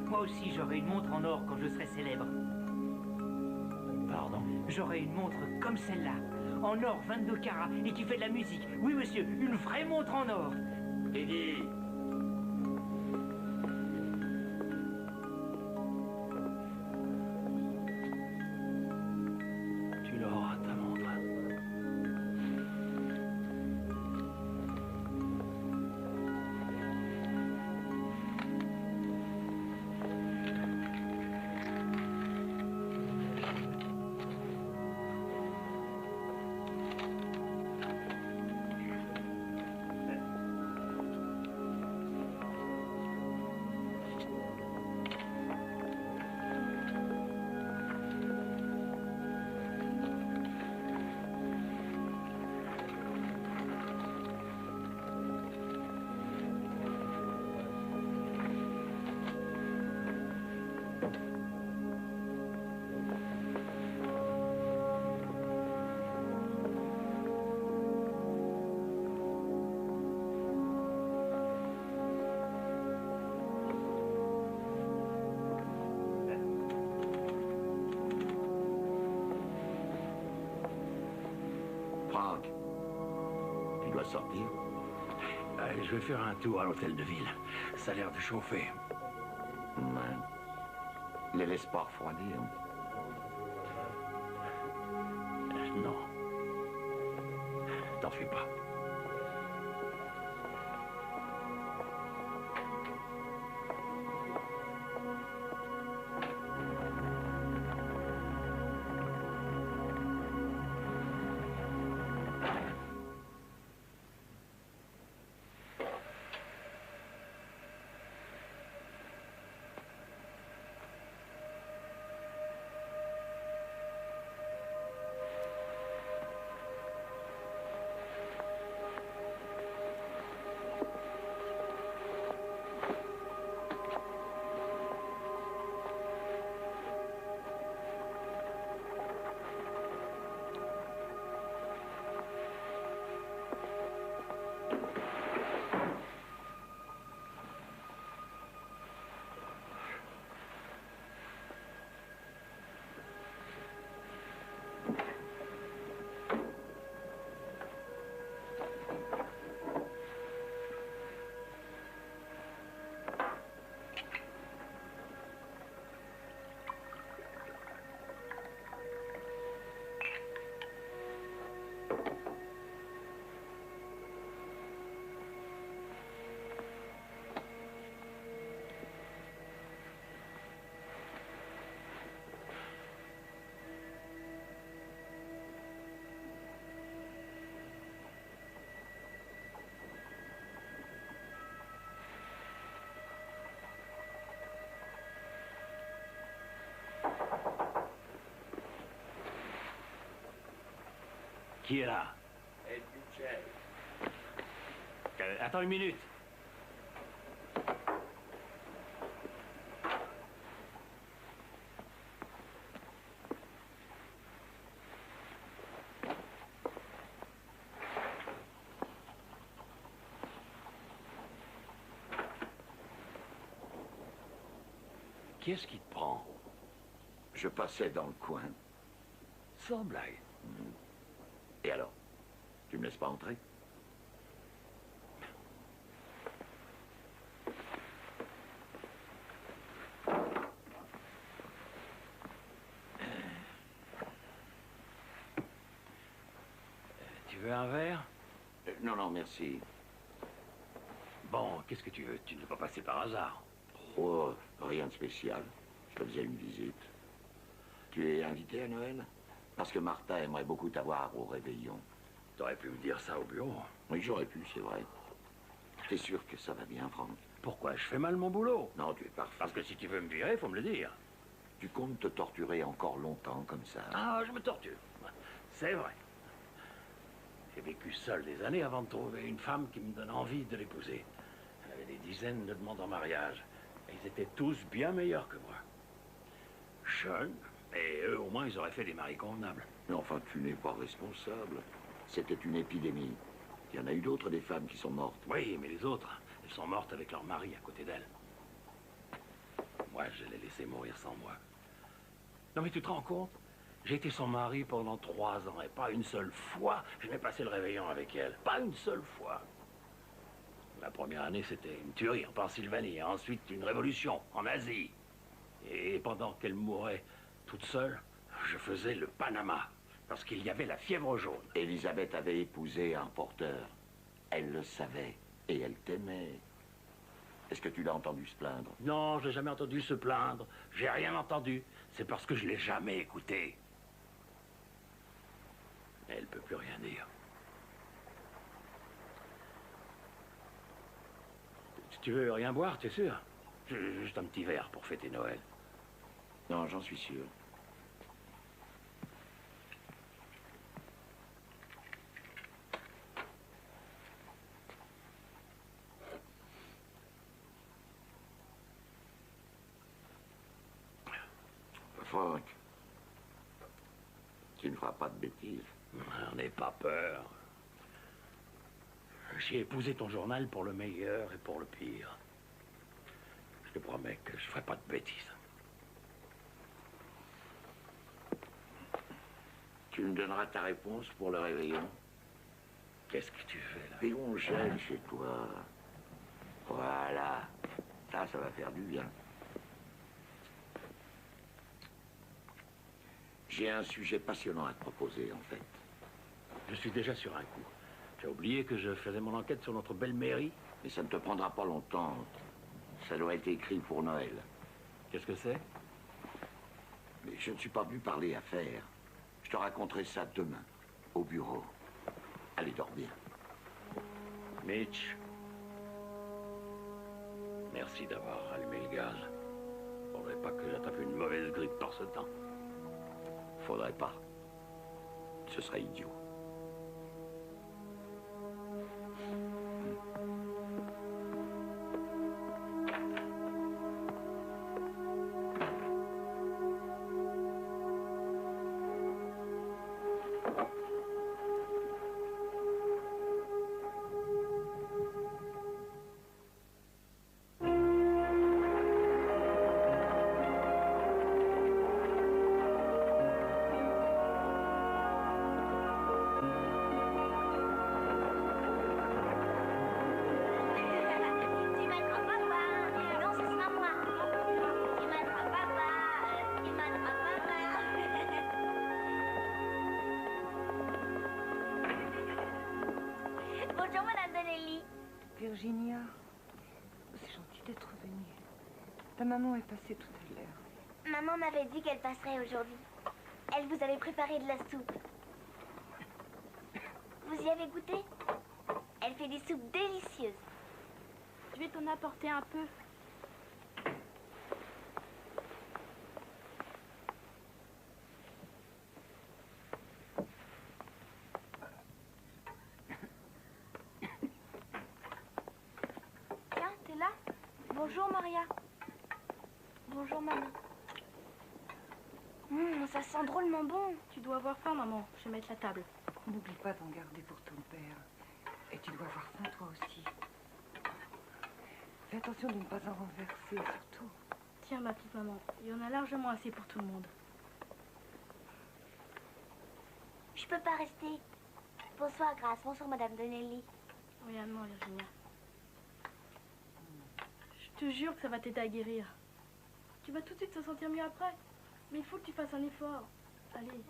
Moi aussi, j'aurai une montre en or quand je serai célèbre. Pardon? J'aurai une montre comme celle-là, en or 22 carats, et qui fait de la musique. Oui, monsieur, une vraie montre en or. Eddie! Tu l'auras, ta montre. Franck, tu dois sortir. Je vais faire un tour à l'hôtel de ville. Ça a l'air de chauffer. Ouais. Les laisse pas refroidir. Non. T'en fais pas. Qui est là? Ed Mitchell. Attends une minute. Qui est-ce qui te prend? Je passais dans le coin. Sans blague. Et alors? Tu me laisses pas entrer? Tu veux un verre? Non, non, merci. Bon, qu'est-ce que tu veux? Tu ne peux pas passer par hasard. Oh, rien de spécial. Je te faisais une visite. Tu es invité à Noël? Parce que Martha aimerait beaucoup t'avoir au réveillon. T'aurais pu me dire ça au bureau. Oui, j'aurais pu, c'est vrai. T'es sûr que ça va bien, Franck? Pourquoi? Je fais mal mon boulot. Non, tu es parfait. Parce que si tu veux me virer, faut me le dire. Tu comptes te torturer encore longtemps comme ça? Ah, je me torture. C'est vrai. J'ai vécu seul des années avant de trouver une femme qui me donne envie de l'épouser. J'avais des dizaines de demandes en mariage. Et ils étaient tous bien meilleurs que moi. Jeunes. Et eux, au moins, ils auraient fait des maris convenables. Mais enfin, tu n'es pas responsable. C'était une épidémie. Il y en a eu d'autres des femmes qui sont mortes. Oui, mais les autres, elles sont mortes avec leur mari à côté d'elles. Moi, je les laissé mourir sans moi. Non, mais tu te rends compte? J'ai été son mari pendant 3 ans et pas une seule fois je n'ai passé le réveillon avec elle. Pas une seule fois. La première année, c'était une tuerie en Pennsylvanie, et ensuite une révolution en Asie. Et pendant qu'elle mourait toute seule, je faisais le Panama, parce qu'il y avait la fièvre jaune. Elisabeth avait épousé un porteur. Elle le savait, et elle t'aimait. Est-ce que tu l'as entendu se plaindre? Non, je l'ai jamais entendu se plaindre. J'ai rien entendu. C'est parce que je l'ai jamais écouté. Elle peut plus rien dire. Tu veux rien boire, t'es sûr? Juste un petit verre pour fêter Noël. Non, j'en suis sûr. Franck, tu ne feras pas de bêtises. N'aie pas peur. J'ai épousé ton journal pour le meilleur et pour le pire. Je te promets que je ferai pas de bêtises. Tu me donneras ta réponse pour le réveillon? Qu'est-ce que tu fais, là? Et on gèle chez toi. Voilà. Ça va faire du bien. J'ai un sujet passionnant à te proposer, en fait. Je suis déjà sur un coup. Tu as oublié que je faisais mon enquête sur notre belle mairie? Mais ça ne te prendra pas longtemps. Ça doit être écrit pour Noël. Qu'est-ce que c'est? Mais je ne suis pas venu parler affaires. Je te raconterai ça demain, au bureau. Allez, dors bien. Mitch. Merci d'avoir allumé le gaz. Faudrait pas que j'attrape une mauvaise grippe par ce temps. Faudrait pas. Ce serait idiot. Bonjour, Madame Donnelly. Virginia, c'est gentil d'être venue. Ta maman est passée tout à l'heure. Maman m'avait dit qu'elle passerait aujourd'hui. Elle vous avait préparé de la soupe. Vous y avez goûté? Elle fait des soupes délicieuses. Je vais t'en apporter un peu. Bonjour, Maria. Bonjour, maman. Ça sent drôlement bon. Tu dois avoir faim, maman. Je vais mettre la table. N'oublie pas d'en garder pour ton père. Et tu dois avoir faim, toi aussi. Fais attention de ne pas en renverser, surtout. Tiens, ma petite maman, il y en a largement assez pour tout le monde. Je peux pas rester. Bonsoir, Grâce. Bonsoir, Madame Donnelly. Regarde-moi, Virginia. Je te jure que ça va t'aider à guérir. Tu vas tout de suite te sentir mieux après. Mais il faut que tu fasses un effort. Allez.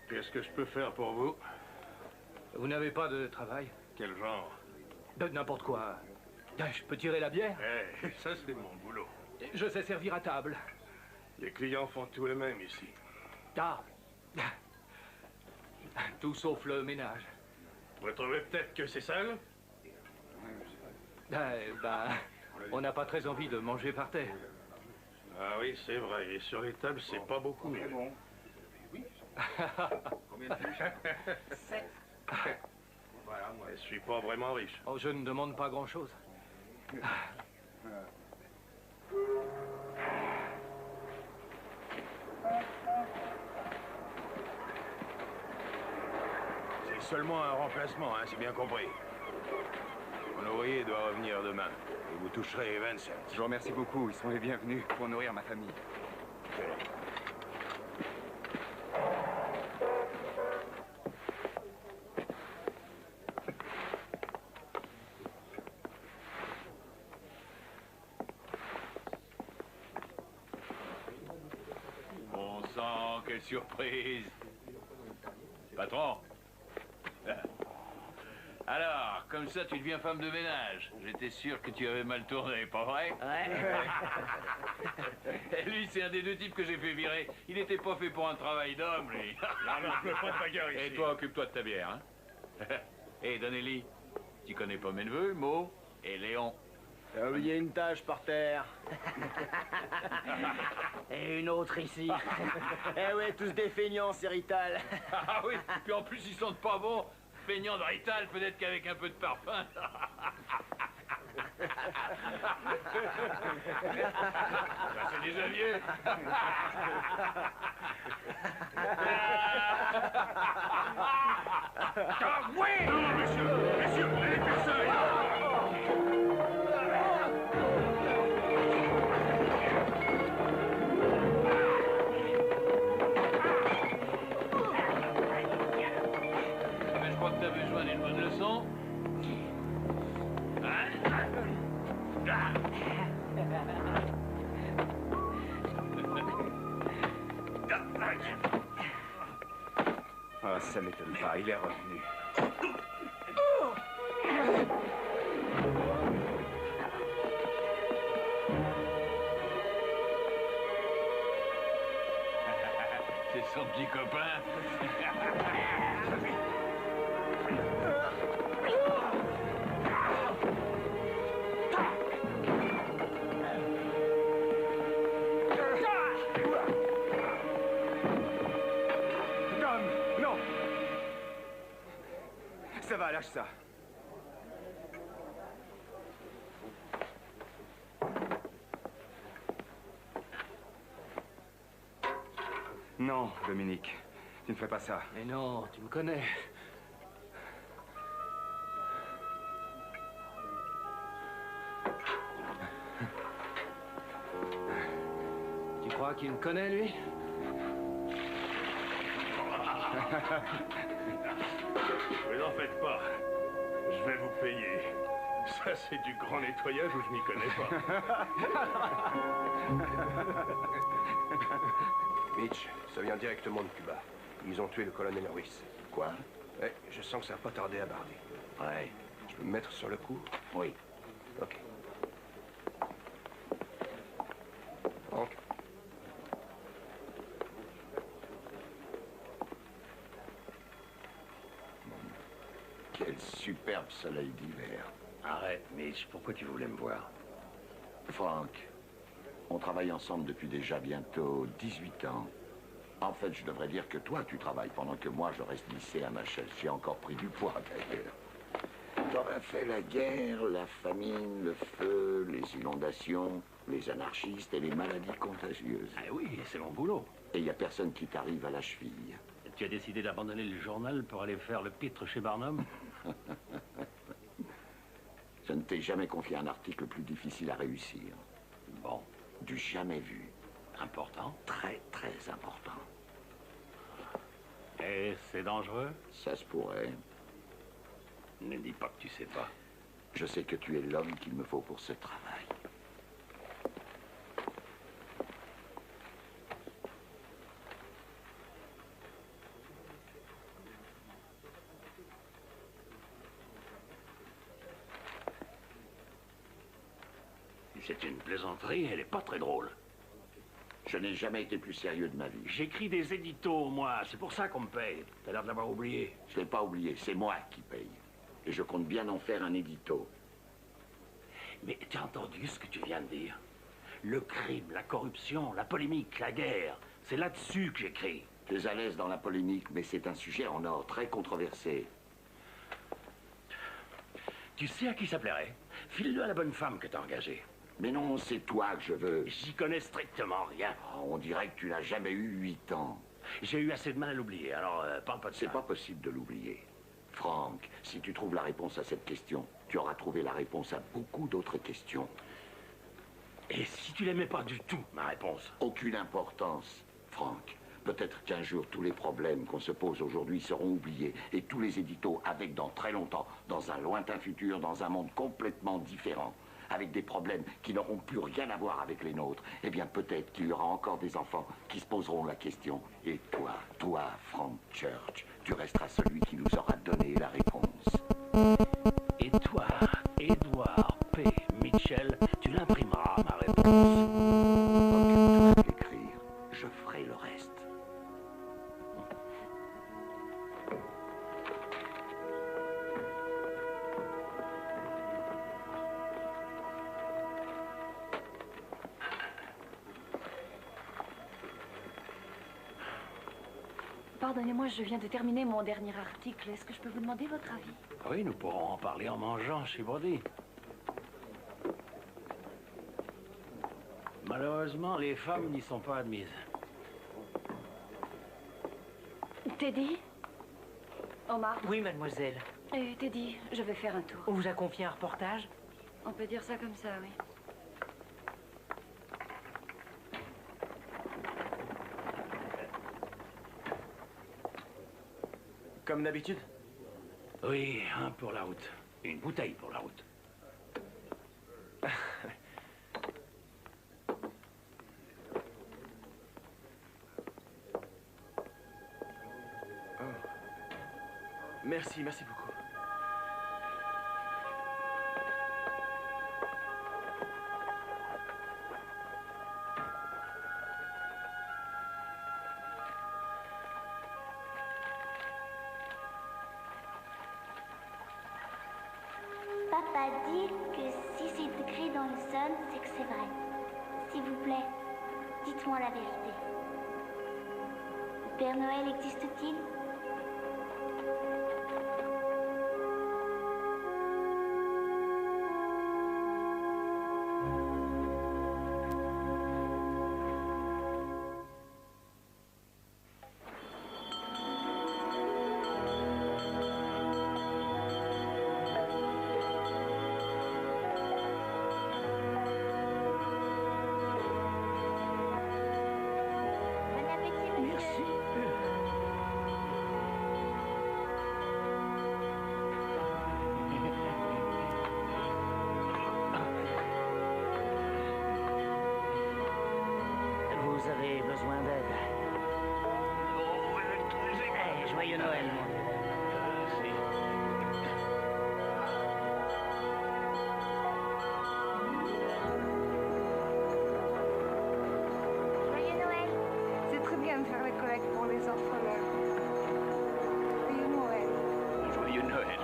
Qu'est-ce que je peux faire pour vous? Vous n'avez pas de travail? Quel genre? De n'importe quoi. Je peux tirer la bière? Eh, ça c'est mon boulot. Je sais servir à table. Les clients font tout le même ici. Ah. Tout sauf le ménage. Vous trouvez peut-être que c'est sale? On n'a pas très envie de manger par terre. Ah oui, c'est vrai. Et sur les tables, c'est pas beaucoup mieux. Je suis pas vraiment riche. Oh, je ne demande pas grand-chose. C'est seulement un remplacement, hein, c'est bien compris. Mon ouvrier doit revenir demain. Et vous toucherez 20 cents. Je vous remercie beaucoup. Ils sont les bienvenus pour nourrir ma famille. Bon sang, quelle surprise! Patron! Alors, comme ça, tu deviens femme de ménage. J'étais sûr que tu avais mal tourné, pas vrai? Ouais. Lui, c'est un des deux types que j'ai fait virer. Il n'était pas fait pour un travail d'homme, lui. Non, je veux pas de bagarre ici. Et toi, occupe-toi de ta bière, hein? Hé, Donnelly, tu connais pas mes neveux, Mo et Léon? T'as oublié une tâche par terre. Et une autre ici. Eh ouais, tous des feignants, c'est Rital. Ah oui, puis en plus, ils sentent pas bon. Feignant de Rital, peut-être qu'avec un peu de parfum. C'est déjà vieux. Ah oui! Non, monsieur, vous n'avez personne! Mais je crois que t'as besoin d'une bonne leçon. Ah, ça m'étonne pas, il est revenu. C'est son petit copain. Non! Ça va, lâche ça. Non, Dominique, tu ne fais pas ça. Mais non, tu me connais. Tu crois qu'il me connaît, lui? Vous en faites pas. Je vais vous payer. Ça, c'est du grand nettoyage où je m'y connais pas. Mitch, ça vient directement de Cuba. Ils ont tué le colonel Ruiz. Quoi? Ouais, je sens que ça va pas tarder à barder. Ouais. Je peux me mettre sur le coup? Oui. Ok. Franck. Quel superbe soleil d'hiver. Arrête, Mitch, pourquoi tu voulais me voir? Franck, on travaille ensemble depuis déjà bientôt 18 ans. En fait, je devrais dire que toi, tu travailles pendant que moi, je reste lissé à ma chaise. J'ai encore pris du poids, d'ailleurs. T'aurais fait la guerre, la famine, le feu, les inondations, les anarchistes et les maladies contagieuses. Ah oui, c'est mon boulot. Et il n'y a personne qui t'arrive à la cheville. Tu as décidé d'abandonner le journal pour aller faire le pitre chez Barnum? Je ne t'ai jamais confié un article plus difficile à réussir. Bon. Du jamais vu. Important? Très, très important. Et c'est dangereux? Ça se pourrait. Ne dis pas que tu sais pas. Je sais que tu es l'homme qu'il me faut pour ce travail. C'est une plaisanterie, elle est pas très drôle. Je n'ai jamais été plus sérieux de ma vie. J'écris des éditos, moi. C'est pour ça qu'on me paye. T'as l'air de l'avoir oublié. Je l'ai pas oublié, c'est moi qui paye. Et je compte bien en faire un édito. Mais tu as entendu ce que tu viens de dire? Le crime, la corruption, la polémique, la guerre. C'est là-dessus que j'écris. Tu es à l'aise dans la polémique, mais c'est un sujet en or très controversé. Tu sais à qui ça plairait? File-le à la bonne femme que t'as engagée. Mais non, c'est toi que je veux. J'y connais strictement rien. Oh, on dirait que tu n'as jamais eu 8 ans. J'ai eu assez de mal à l'oublier, alors parle pas de ça. C'est pas possible de l'oublier. Franck, si tu trouves la réponse à cette question, tu auras trouvé la réponse à beaucoup d'autres questions. Et si tu l'aimais pas du tout, ma réponse? Aucune importance, Franck. Peut-être qu'un jour, tous les problèmes qu'on se pose aujourd'hui seront oubliés. Et tous les éditos avec dans très longtemps, dans un lointain futur, dans un monde complètement différent, avec des problèmes qui n'auront plus rien à voir avec les nôtres, eh bien peut-être qu'il y aura encore des enfants qui se poseront la question. Et toi, Frank Church, tu resteras celui qui nous aura donné la réponse. Et toi, Edward P. Mitchell, tu l'imprimeras, ma réponse. Occupe-toi d'écrire, je ferai le reste. Pardonnez-moi, je viens de terminer mon dernier article. Est-ce que je peux vous demander votre avis? Oui, nous pourrons en parler en mangeant chez Brody. Malheureusement, les femmes n'y sont pas admises. Teddy? Omar? Oui, mademoiselle. Teddy, je vais faire un tour. On vous a confié un reportage? On peut dire ça comme ça, oui. Comme d'habitude? Oui, un pour la route. Une bouteille pour la route. Oh. Merci beaucoup. Papa dit que si c'est écrit dans le sol, c'est que c'est vrai. S'il vous plaît, dites-moi la vérité. Le Père Noël existe-t-il? Joyeux Noël, moi. Joyeux Noël. C'est très bien de faire les collectes pour les orphelins. Joyeux Noël. Joyeux Noël.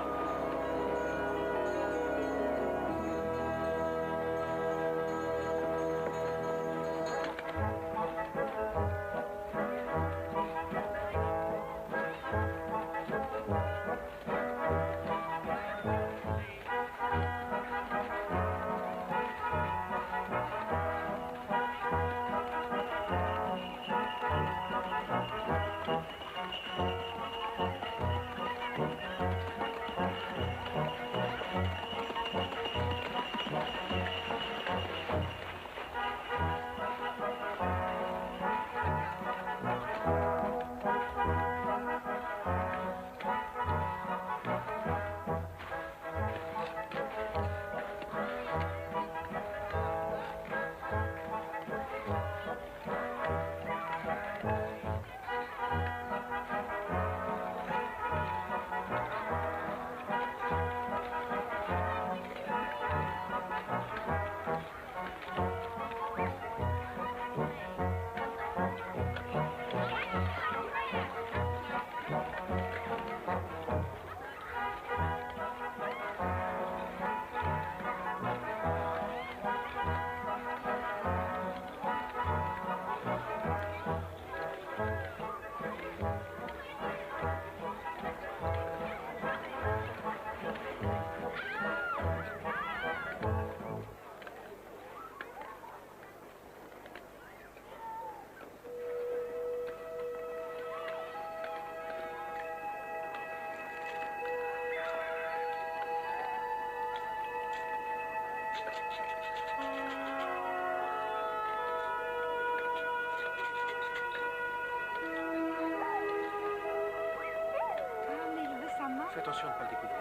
Fais attention de ne pas le découvrir.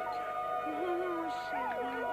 Mon chéri.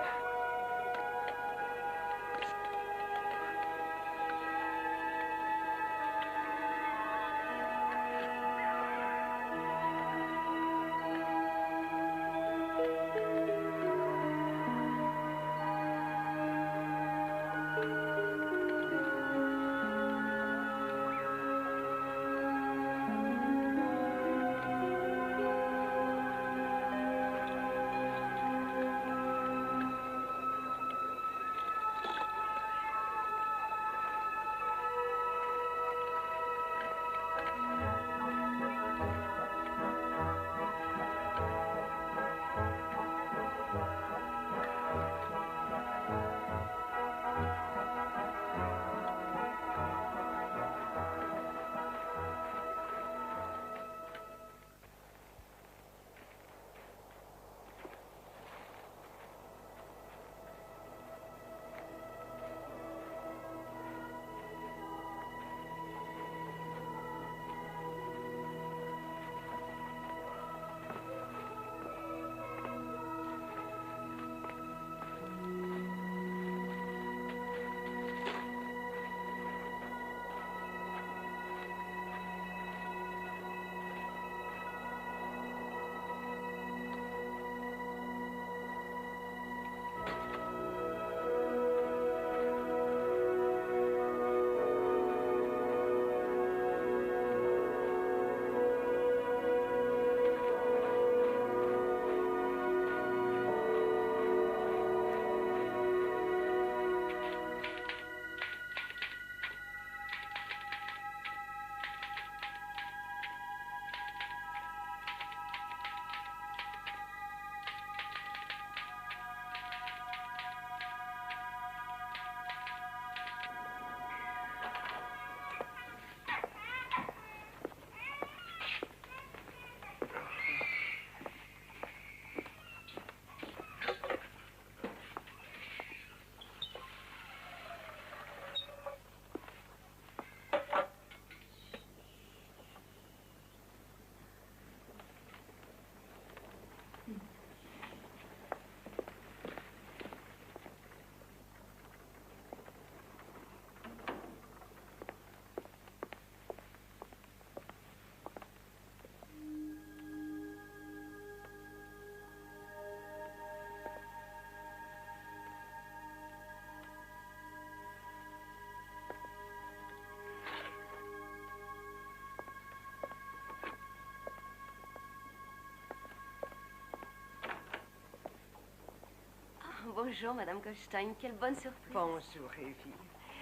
Bonjour, Madame Goldstein. Quelle bonne surprise. Bonjour, Evie.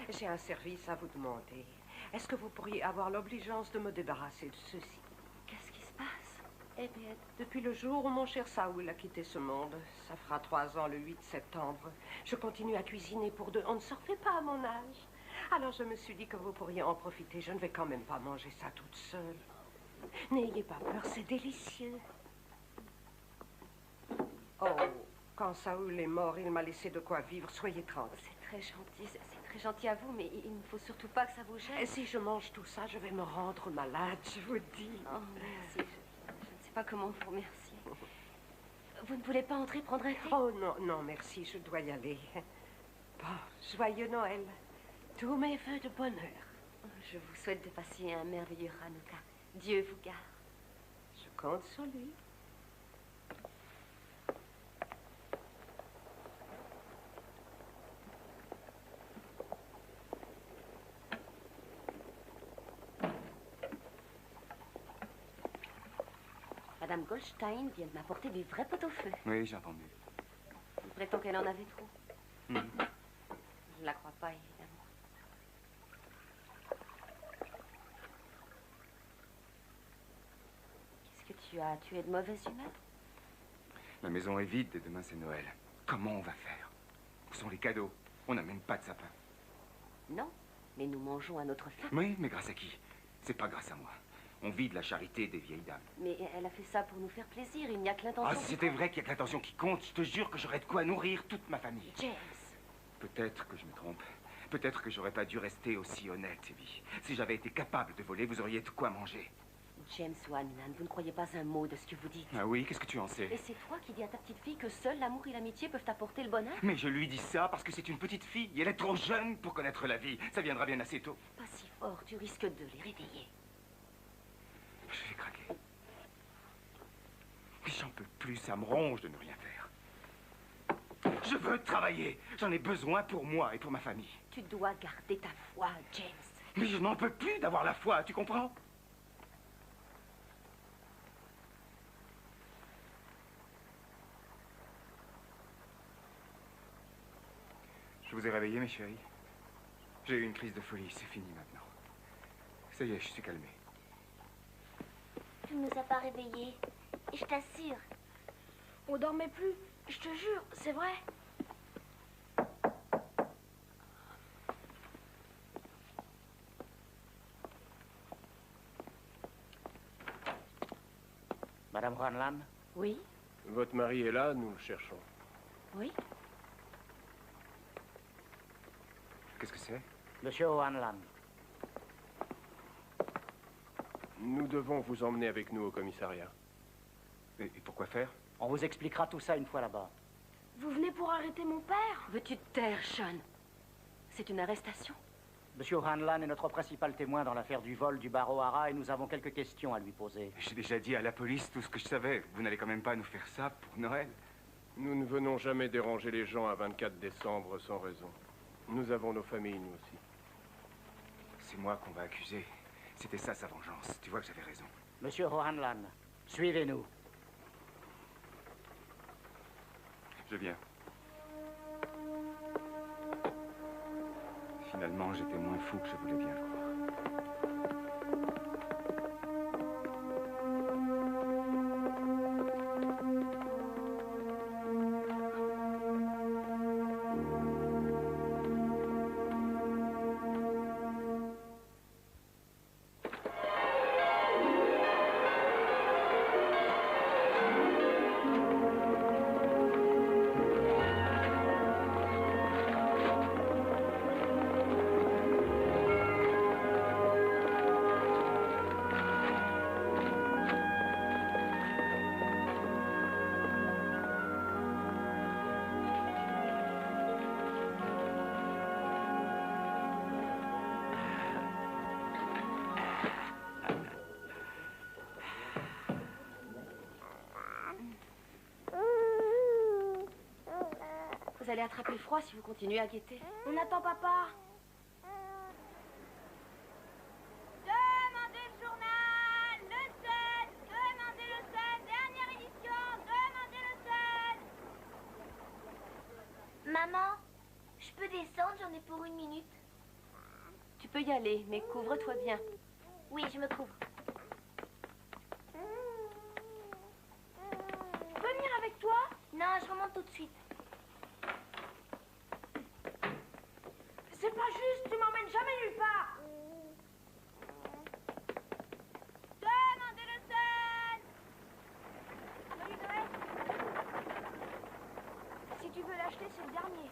J'ai un service à vous demander. Est-ce que vous pourriez avoir l'obligeance de me débarrasser de ceci? Qu'est-ce qui se passe? Eh bien, depuis le jour où mon cher Saoul a quitté ce monde, ça fera 3 ans le 8 septembre, je continue à cuisiner pour 2. On ne se refait pas à mon âge. Alors je me suis dit que vous pourriez en profiter. Je ne vais quand même pas manger ça toute seule. N'ayez pas peur, c'est délicieux. Oh, quand Saoul est mort, il m'a laissé de quoi vivre. Soyez tranquille. C'est très gentil, c'est très gentil à vous, mais il ne faut surtout pas que ça vous gêne. Et si je mange tout ça, je vais me rendre malade, je vous dis. Oh, merci. Je ne sais pas comment vous remercier. Vous ne voulez pas entrer prendre un thé? Oh, non, non, merci, je dois y aller. Bon, joyeux Noël. Tous mes vœux de bonheur. Je vous souhaite de passer un merveilleux Hanouka. Dieu vous garde. Je compte sur lui. Madame Goldstein vient de m'apporter des vrais pot-au-feu. Oui, j'ai entendu. Il prétend qu'elle en avait trop. Mhm. Je ne la crois pas, évidemment. Qu'est-ce que tu as? Tu es de mauvaise humeur? La maison est vide et demain c'est Noël. Comment on va faire? Où sont les cadeaux? On n'a même pas de sapin. Non, mais nous mangeons à notre faim. Oui, mais grâce à qui? C'est pas grâce à moi. On vit de la charité des vieilles dames. Mais elle a fait ça pour nous faire plaisir. Il n'y a que l'intention. Ah, si c'était vrai qu'il y a que l'intention qui compte, je te jure que j'aurais de quoi nourrir toute ma famille. James. Peut-être que je me trompe. Peut-être que j'aurais pas dû rester aussi honnête, Evie. Si j'avais été capable de voler, vous auriez de quoi manger. James Wanlan, vous ne croyez pas un mot de ce que vous dites. Ah oui, qu'est-ce que tu en sais? Et c'est toi qui dis à ta petite fille que seul l'amour et l'amitié peuvent apporter le bonheur? Mais je lui dis ça parce que c'est une petite fille. Et elle est trop jeune pour connaître la vie. Ça viendra bien assez tôt. Pas si fort, tu risques de les réveiller. Je vais craquer. Mais j'en peux plus, ça me ronge de ne rien faire. Je veux travailler. J'en ai besoin pour moi et pour ma famille. Tu dois garder ta foi, James. Mais je n'en peux plus d'avoir la foi, tu comprends? Je vous ai réveillé, mes chéris. J'ai eu une crise de folie, c'est fini maintenant. Ça y est, je suis calmé. Tu ne nous as pas réveillés. Et je t'assure. On dormait plus. Je te jure, c'est vrai. Madame Hanlan? Oui? Votre mari est là, nous le cherchons. Oui? Qu'est-ce que c'est? Monsieur Hanlan. Nous devons vous emmener avec nous au commissariat. Et pourquoi faire? On vous expliquera tout ça une fois là-bas. Vous venez pour arrêter mon père? Veux-tu te taire, Sean? C'est une arrestation. Monsieur Hanlan est notre principal témoin dans l'affaire du vol du Barrow Hara et nous avons quelques questions à lui poser. J'ai déjà dit à la police tout ce que je savais. Vous n'allez quand même pas nous faire ça pour Noël? Nous ne venons jamais déranger les gens à 24 décembre sans raison. Nous avons nos familles, nous aussi. C'est moi qu'on va accuser. C'était ça, sa vengeance. Tu vois que j'avais raison. Monsieur Hanlan, suivez-nous. Je viens. Finalement, j'étais moins fou que je voulais bien le croire. Vous allez attraper froid si vous continuez à guetter. On attend papa. Demandez le journal, le Sun, demandez le Sun, dernière édition, demandez le Sun. j'en ai pour 1 minute. Tu peux y aller, mais couvre-toi bien. Oui, je me couvre. Je peux venir avec toi? Non, je remonte tout de suite. C'est pas juste, tu m'emmènes jamais nulle part. Demandez le seul. Joyeux Noël. Si tu veux l'acheter, c'est le dernier.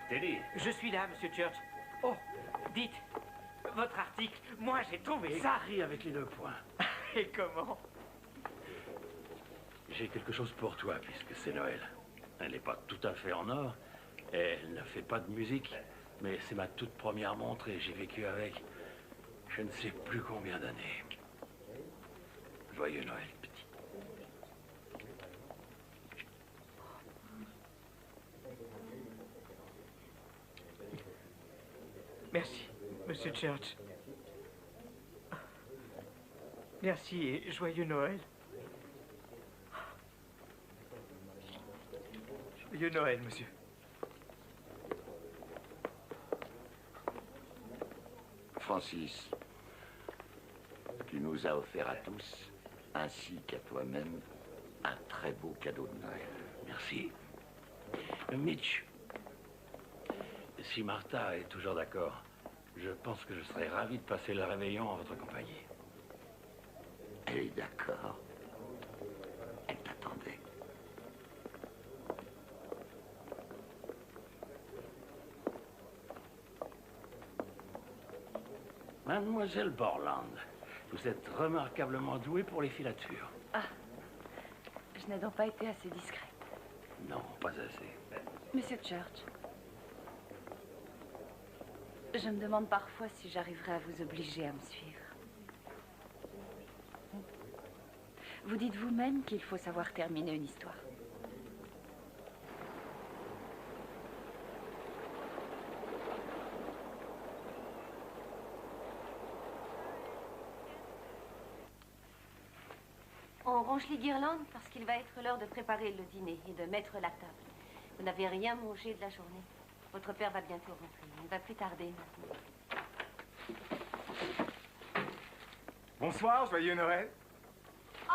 Teddy. Je suis là, Monsieur Church. Oh, dites, votre article, moi j'ai trouvé ça. Écrit avec les 2 points. Et comment? J'ai quelque chose pour toi, puisque c'est Noël. Elle n'est pas tout à fait en or. Elle ne fait pas de musique. Mais c'est ma toute première montre et j'ai vécu avec je ne sais plus combien d'années. Joyeux Noël, petit. Merci, Monsieur Church. Merci et joyeux Noël. Joyeux Noël, monsieur. Francis, tu nous as offert à tous, ainsi qu'à toi-même, un très beau cadeau de Noël. Merci. Mitch, si Martha est toujours d'accord, je pense que je serais ravi de passer le réveillon en votre compagnie. Elle est d'accord. Elle t'attendait. Mademoiselle Borland, vous êtes remarquablement douée pour les filatures. Ah, je n'ai donc pas été assez discrète. Non, pas assez. Monsieur Church, je me demande parfois si j'arriverai à vous obliger à me suivre. Vous dites vous-même qu'il faut savoir terminer une histoire. On range les guirlandes parce qu'il va être l'heure de préparer le dîner et de mettre la table. Vous n'avez rien mangé de la journée. Votre père va bientôt rentrer. Il ne va plus tarder maintenant. Bonsoir, joyeux Noël.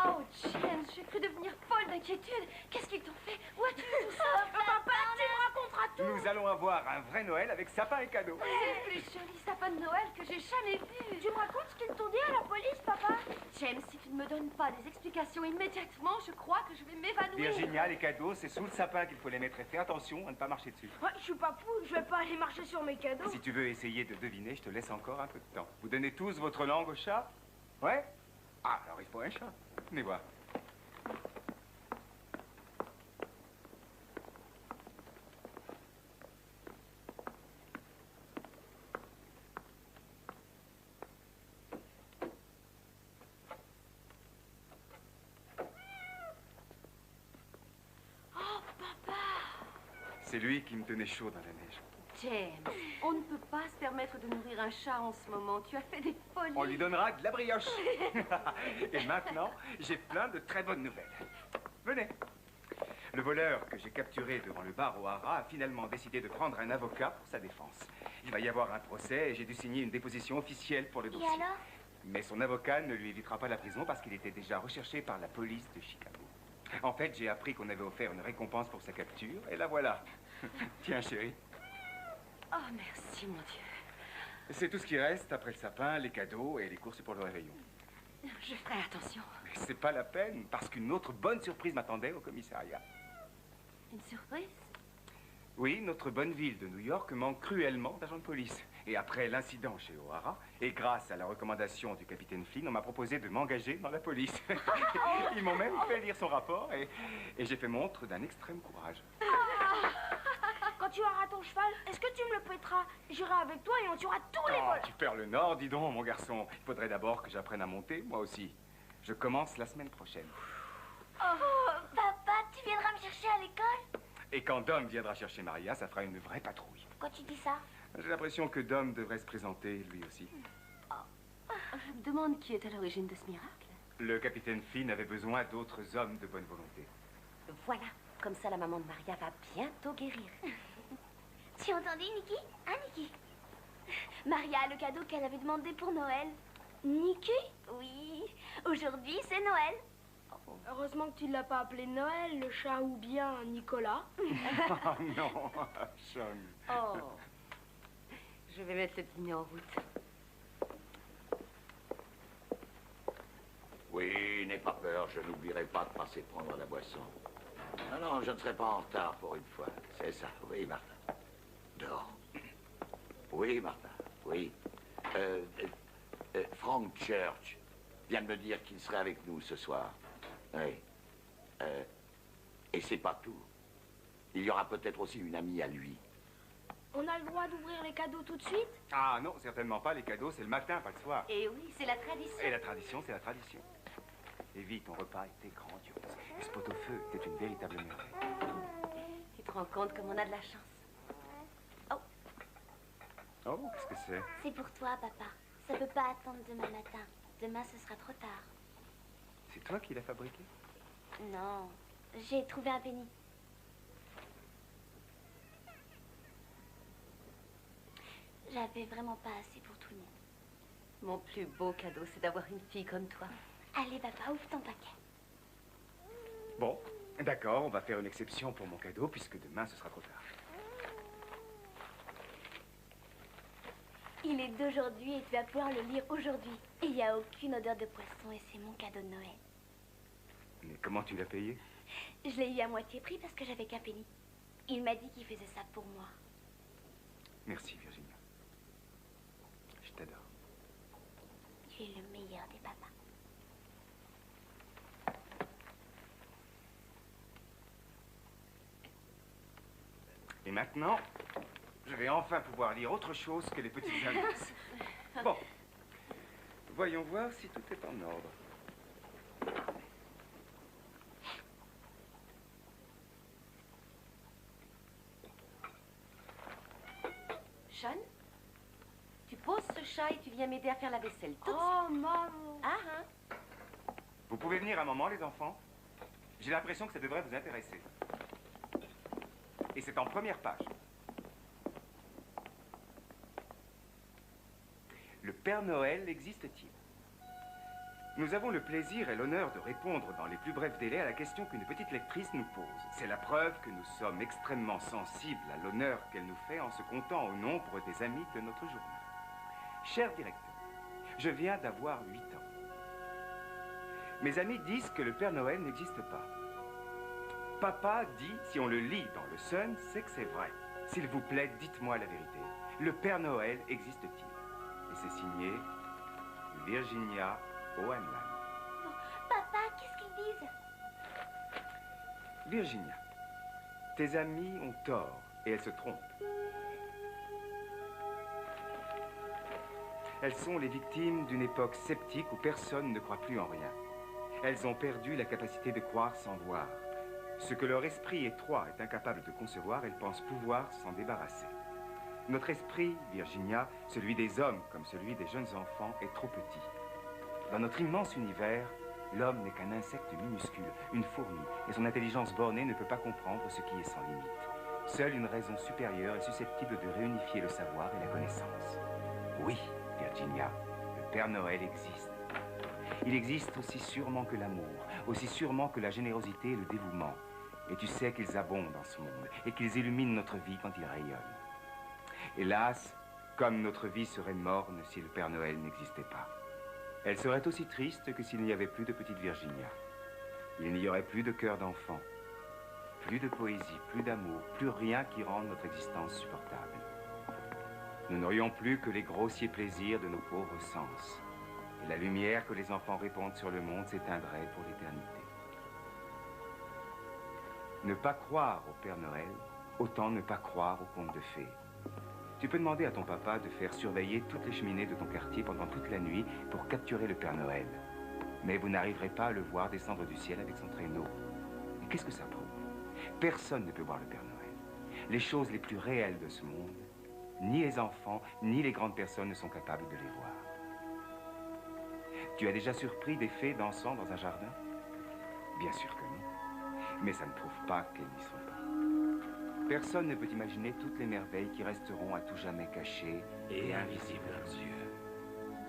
Oh, James, j'ai cru devenir folle d'inquiétude. Qu'est-ce qu'ils t'ont fait? Où as-tu vu tout ça? Papa, tu me raconteras tout. Nous allons avoir un vrai Noël avec sapin et cadeaux. C'est le plus joli sapin de Noël que j'ai jamais vu. Tu me racontes ce qu'ils t'ont dit à la police, papa? James, si tu ne me donnes pas des explications immédiatement, je crois que je vais m'évanouir. Virginia, les cadeaux, c'est sous le sapin qu'il faut les mettre et fais attention à ne pas marcher dessus. Ouais, je suis pas fou, je vais pas aller marcher sur mes cadeaux. Si tu veux essayer de deviner, je te laisse encore un peu de temps. Vous donnez tous votre langue au chat? Ouais? Ah, alors il faut un chat. Venez voir. Oh, papa! C'est lui qui me tenait chaud dans la neige. James, on ne peut pas se permettre de nourrir un chat en ce moment. Tu as fait des folies. On lui donnera de la brioche. Et maintenant, j'ai plein de très bonnes nouvelles. Venez. Le voleur que j'ai capturé devant le bar O'Hara a finalement décidé de prendre un avocat pour sa défense. Il va y avoir un procès et j'ai dû signer une déposition officielle pour le dossier. Et alors? Mais son avocat ne lui évitera pas la prison parce qu'il était déjà recherché par la police de Chicago. En fait, j'ai appris qu'on avait offert une récompense pour sa capture et la voilà. Tiens, chérie. Oh, merci, mon Dieu. C'est tout ce qui reste après le sapin, les cadeaux et les courses pour le réveillon. Je ferai attention. Mais c'est pas la peine, parce qu'une autre bonne surprise m'attendait au commissariat. Une surprise? Oui, notre bonne ville de New York manque cruellement d'agents de police. Et après l'incident chez O'Hara, et grâce à la recommandation du capitaine Flynn, on m'a proposé de m'engager dans la police. Ils m'ont même fait lire son rapport et j'ai fait montre d'un extrême courage. Quand tu auras ton cheval, est-ce que tu me le prêteras? J'irai avec toi et on tuera tous les voleurs. Tu perds le nord, dis donc, mon garçon. Il faudrait d'abord que j'apprenne à monter, moi aussi. Je commence la semaine prochaine. Oh, papa, tu viendras me chercher à l'école? Et quand Dom viendra chercher Maria, ça fera une vraie patrouille. Pourquoi tu dis ça? J'ai l'impression que Dom devrait se présenter, lui aussi. Je me demande qui est à l'origine de ce miracle. Le capitaine Flynn avait besoin d'autres hommes de bonne volonté. Voilà, comme ça la maman de Maria va bientôt guérir. Tu as entendu, Niki? Hein, Niki? Maria a le cadeau qu'elle avait demandé pour Noël. Niki? Oui, aujourd'hui c'est Noël. Heureusement que tu ne l'as pas appelé Noël, le chat, ou bien Nicolas. Oh non, Sean. Oh, je vais mettre le dîner en route. Oui, n'aie pas peur, je n'oublierai pas de passer prendre la boisson. Non, non, je ne serai pas en retard pour une fois. C'est ça, oui, Martha. Dehors. Oui, Martha, oui. Frank Church vient de me dire qu'il serait avec nous ce soir. Oui. Et c'est pas tout. Il y aura peut-être aussi une amie à lui. On a le droit d'ouvrir les cadeaux tout de suite? Ah non, certainement pas. Les cadeaux, c'est le matin, pas le soir. Et oui, c'est la tradition. Et la tradition, c'est la tradition. Et vite, ton repas était grandiose. Le spot au feu était une véritable merveille. Tu te rends compte comme on a de la chance? Oh, qu'est-ce que c'est? C'est pour toi, papa. Ça peut pas attendre demain matin. Demain, ce sera trop tard. C'est toi qui l'as fabriqué? Non, j'ai trouvé un penny. J'avais vraiment pas assez pour tout le monde. Mon plus beau cadeau, c'est d'avoir une fille comme toi. Allez, papa, ouvre ton paquet. Bon, d'accord, on va faire une exception pour mon cadeau, puisque demain, ce sera trop tard. Il est d'aujourd'hui et tu vas pouvoir le lire aujourd'hui. Et il n'y a aucune odeur de poisson et c'est mon cadeau de Noël. Mais comment tu l'as payé? Je l'ai eu à moitié prix parce que j'avais qu'un penny. Il m'a dit qu'il faisait ça pour moi. Merci, Virginia. Je t'adore. Tu es le meilleur des papas. Et maintenant, je vais enfin pouvoir lire autre chose que les petites annonces. Bon, voyons voir si tout est en ordre. Sean, tu poses ce chat et tu viens m'aider à faire la vaisselle. Tout de Oh, suite. maman. Ah, Vous pouvez venir un moment, les enfants? J'ai l'impression que ça devrait vous intéresser. Et c'est en première page. Le Père Noël existe-t-il? Nous avons le plaisir et l'honneur de répondre dans les plus brefs délais à la question qu'une petite lectrice nous pose. C'est la preuve que nous sommes extrêmement sensibles à l'honneur qu'elle nous fait en se comptant au nombre des amis de notre journal. Cher directeur, je viens d'avoir 8 ans. Mes amis disent que le Père Noël n'existe pas. Papa dit, si on le lit dans le Sun, c'est que c'est vrai. S'il vous plaît, dites-moi la vérité. Le Père Noël existe-t-il? Et c'est signé Virginia O'Hanlon. Papa, qu'est-ce qu'ils disent? Virginia, tes amis ont tort et elles se trompent. Elles sont les victimes d'une époque sceptique où personne ne croit plus en rien. Elles ont perdu la capacité de croire sans voir. Ce que leur esprit étroit est incapable de concevoir, elles pensent pouvoir s'en débarrasser. Notre esprit, Virginia, celui des hommes comme celui des jeunes enfants, est trop petit. Dans notre immense univers, l'homme n'est qu'un insecte minuscule, une fourmi, et son intelligence bornée ne peut pas comprendre ce qui est sans limite. Seule une raison supérieure est susceptible de réunifier le savoir et la connaissance. Oui, Virginia, le Père Noël existe. Il existe aussi sûrement que l'amour, aussi sûrement que la générosité et le dévouement. Et tu sais qu'ils abondent dans ce monde et qu'ils illuminent notre vie quand ils rayonnent. Hélas, comme notre vie serait morne si le Père Noël n'existait pas. Elle serait aussi triste que s'il n'y avait plus de petite Virginia. Il n'y aurait plus de cœur d'enfant, plus de poésie, plus d'amour, plus rien qui rende notre existence supportable. nous n'aurions plus que les grossiers plaisirs de nos pauvres sens. Et la lumière que les enfants répandent sur le monde s'éteindrait pour l'éternité. Ne pas croire au Père Noël, autant ne pas croire aux contes de fées. Tu peux demander à ton papa de faire surveiller toutes les cheminées de ton quartier pendant toute la nuit pour capturer le Père Noël. Mais vous n'arriverez pas à le voir descendre du ciel avec son traîneau. Et qu'est-ce que ça prouve? Personne ne peut voir le Père Noël. Les choses les plus réelles de ce monde, ni les enfants, ni les grandes personnes ne sont capables de les voir. Tu as déjà surpris des fées dansant dans un jardin? Bien sûr que non. Mais ça ne prouve pas qu'elles n'y sont pas. Personne ne peut imaginer toutes les merveilles qui resteront à tout jamais cachées et invisibles à nos yeux.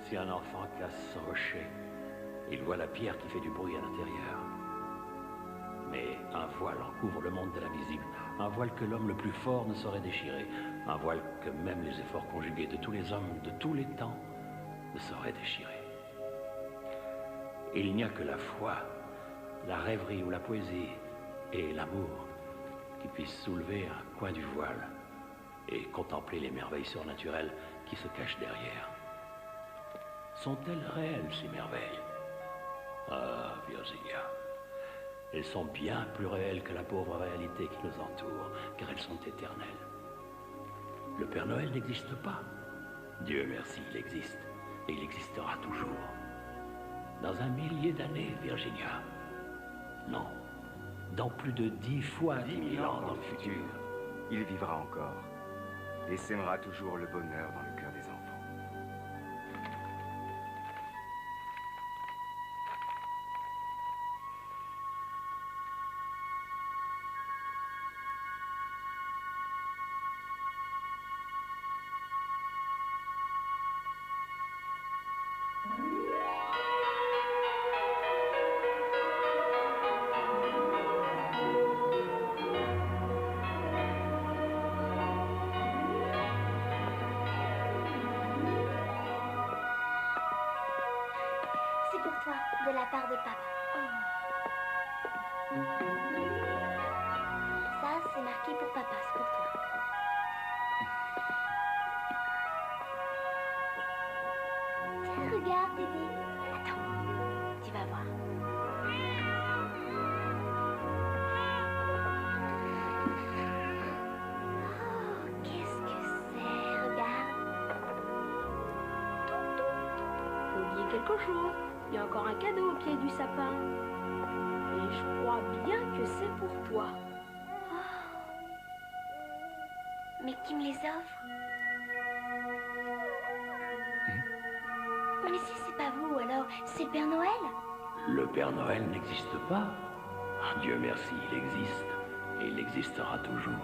Si un enfant casse ce rocher, il voit la pierre qui fait du bruit à l'intérieur. Mais un voile en couvre le monde de l'invisible. Un voile que l'homme le plus fort ne saurait déchirer. Un voile que même les efforts conjugués de tous les hommes de tous les temps ne sauraient déchirer. Il n'y a que la foi, la rêverie ou la poésie et l'amour qui puissent soulever un coin du voile et contempler les merveilles surnaturelles qui se cachent derrière. Sont-elles réelles, ces merveilles? Ah, Virginia, elles sont bien plus réelles que la pauvre réalité qui nous entoure, car elles sont éternelles. Le Père Noël n'existe pas. Dieu merci, il existe, et il existera toujours. Dans un millier d'années, Virginia. Non. Dans plus de 10 fois 10 000 ans dans le futur. Il vivra encore et sèmera toujours le bonheur dans le cœur des enfants. De la part de papa. Ça, c'est marqué pour papa, c'est pour toi. Tiens, regarde, bébé. Attends, tu vas voir. Oh, qu'est-ce que c'est? Regarde. Faut oublier quelque chose. Il y a encore un cadeau au pied du sapin. Et je crois bien que c'est pour toi. Mais qui me les offre? Mais si c'est pas vous, alors c'est le Père Noël? Le Père Noël n'existe pas. Dieu merci, il existe. Et il existera toujours.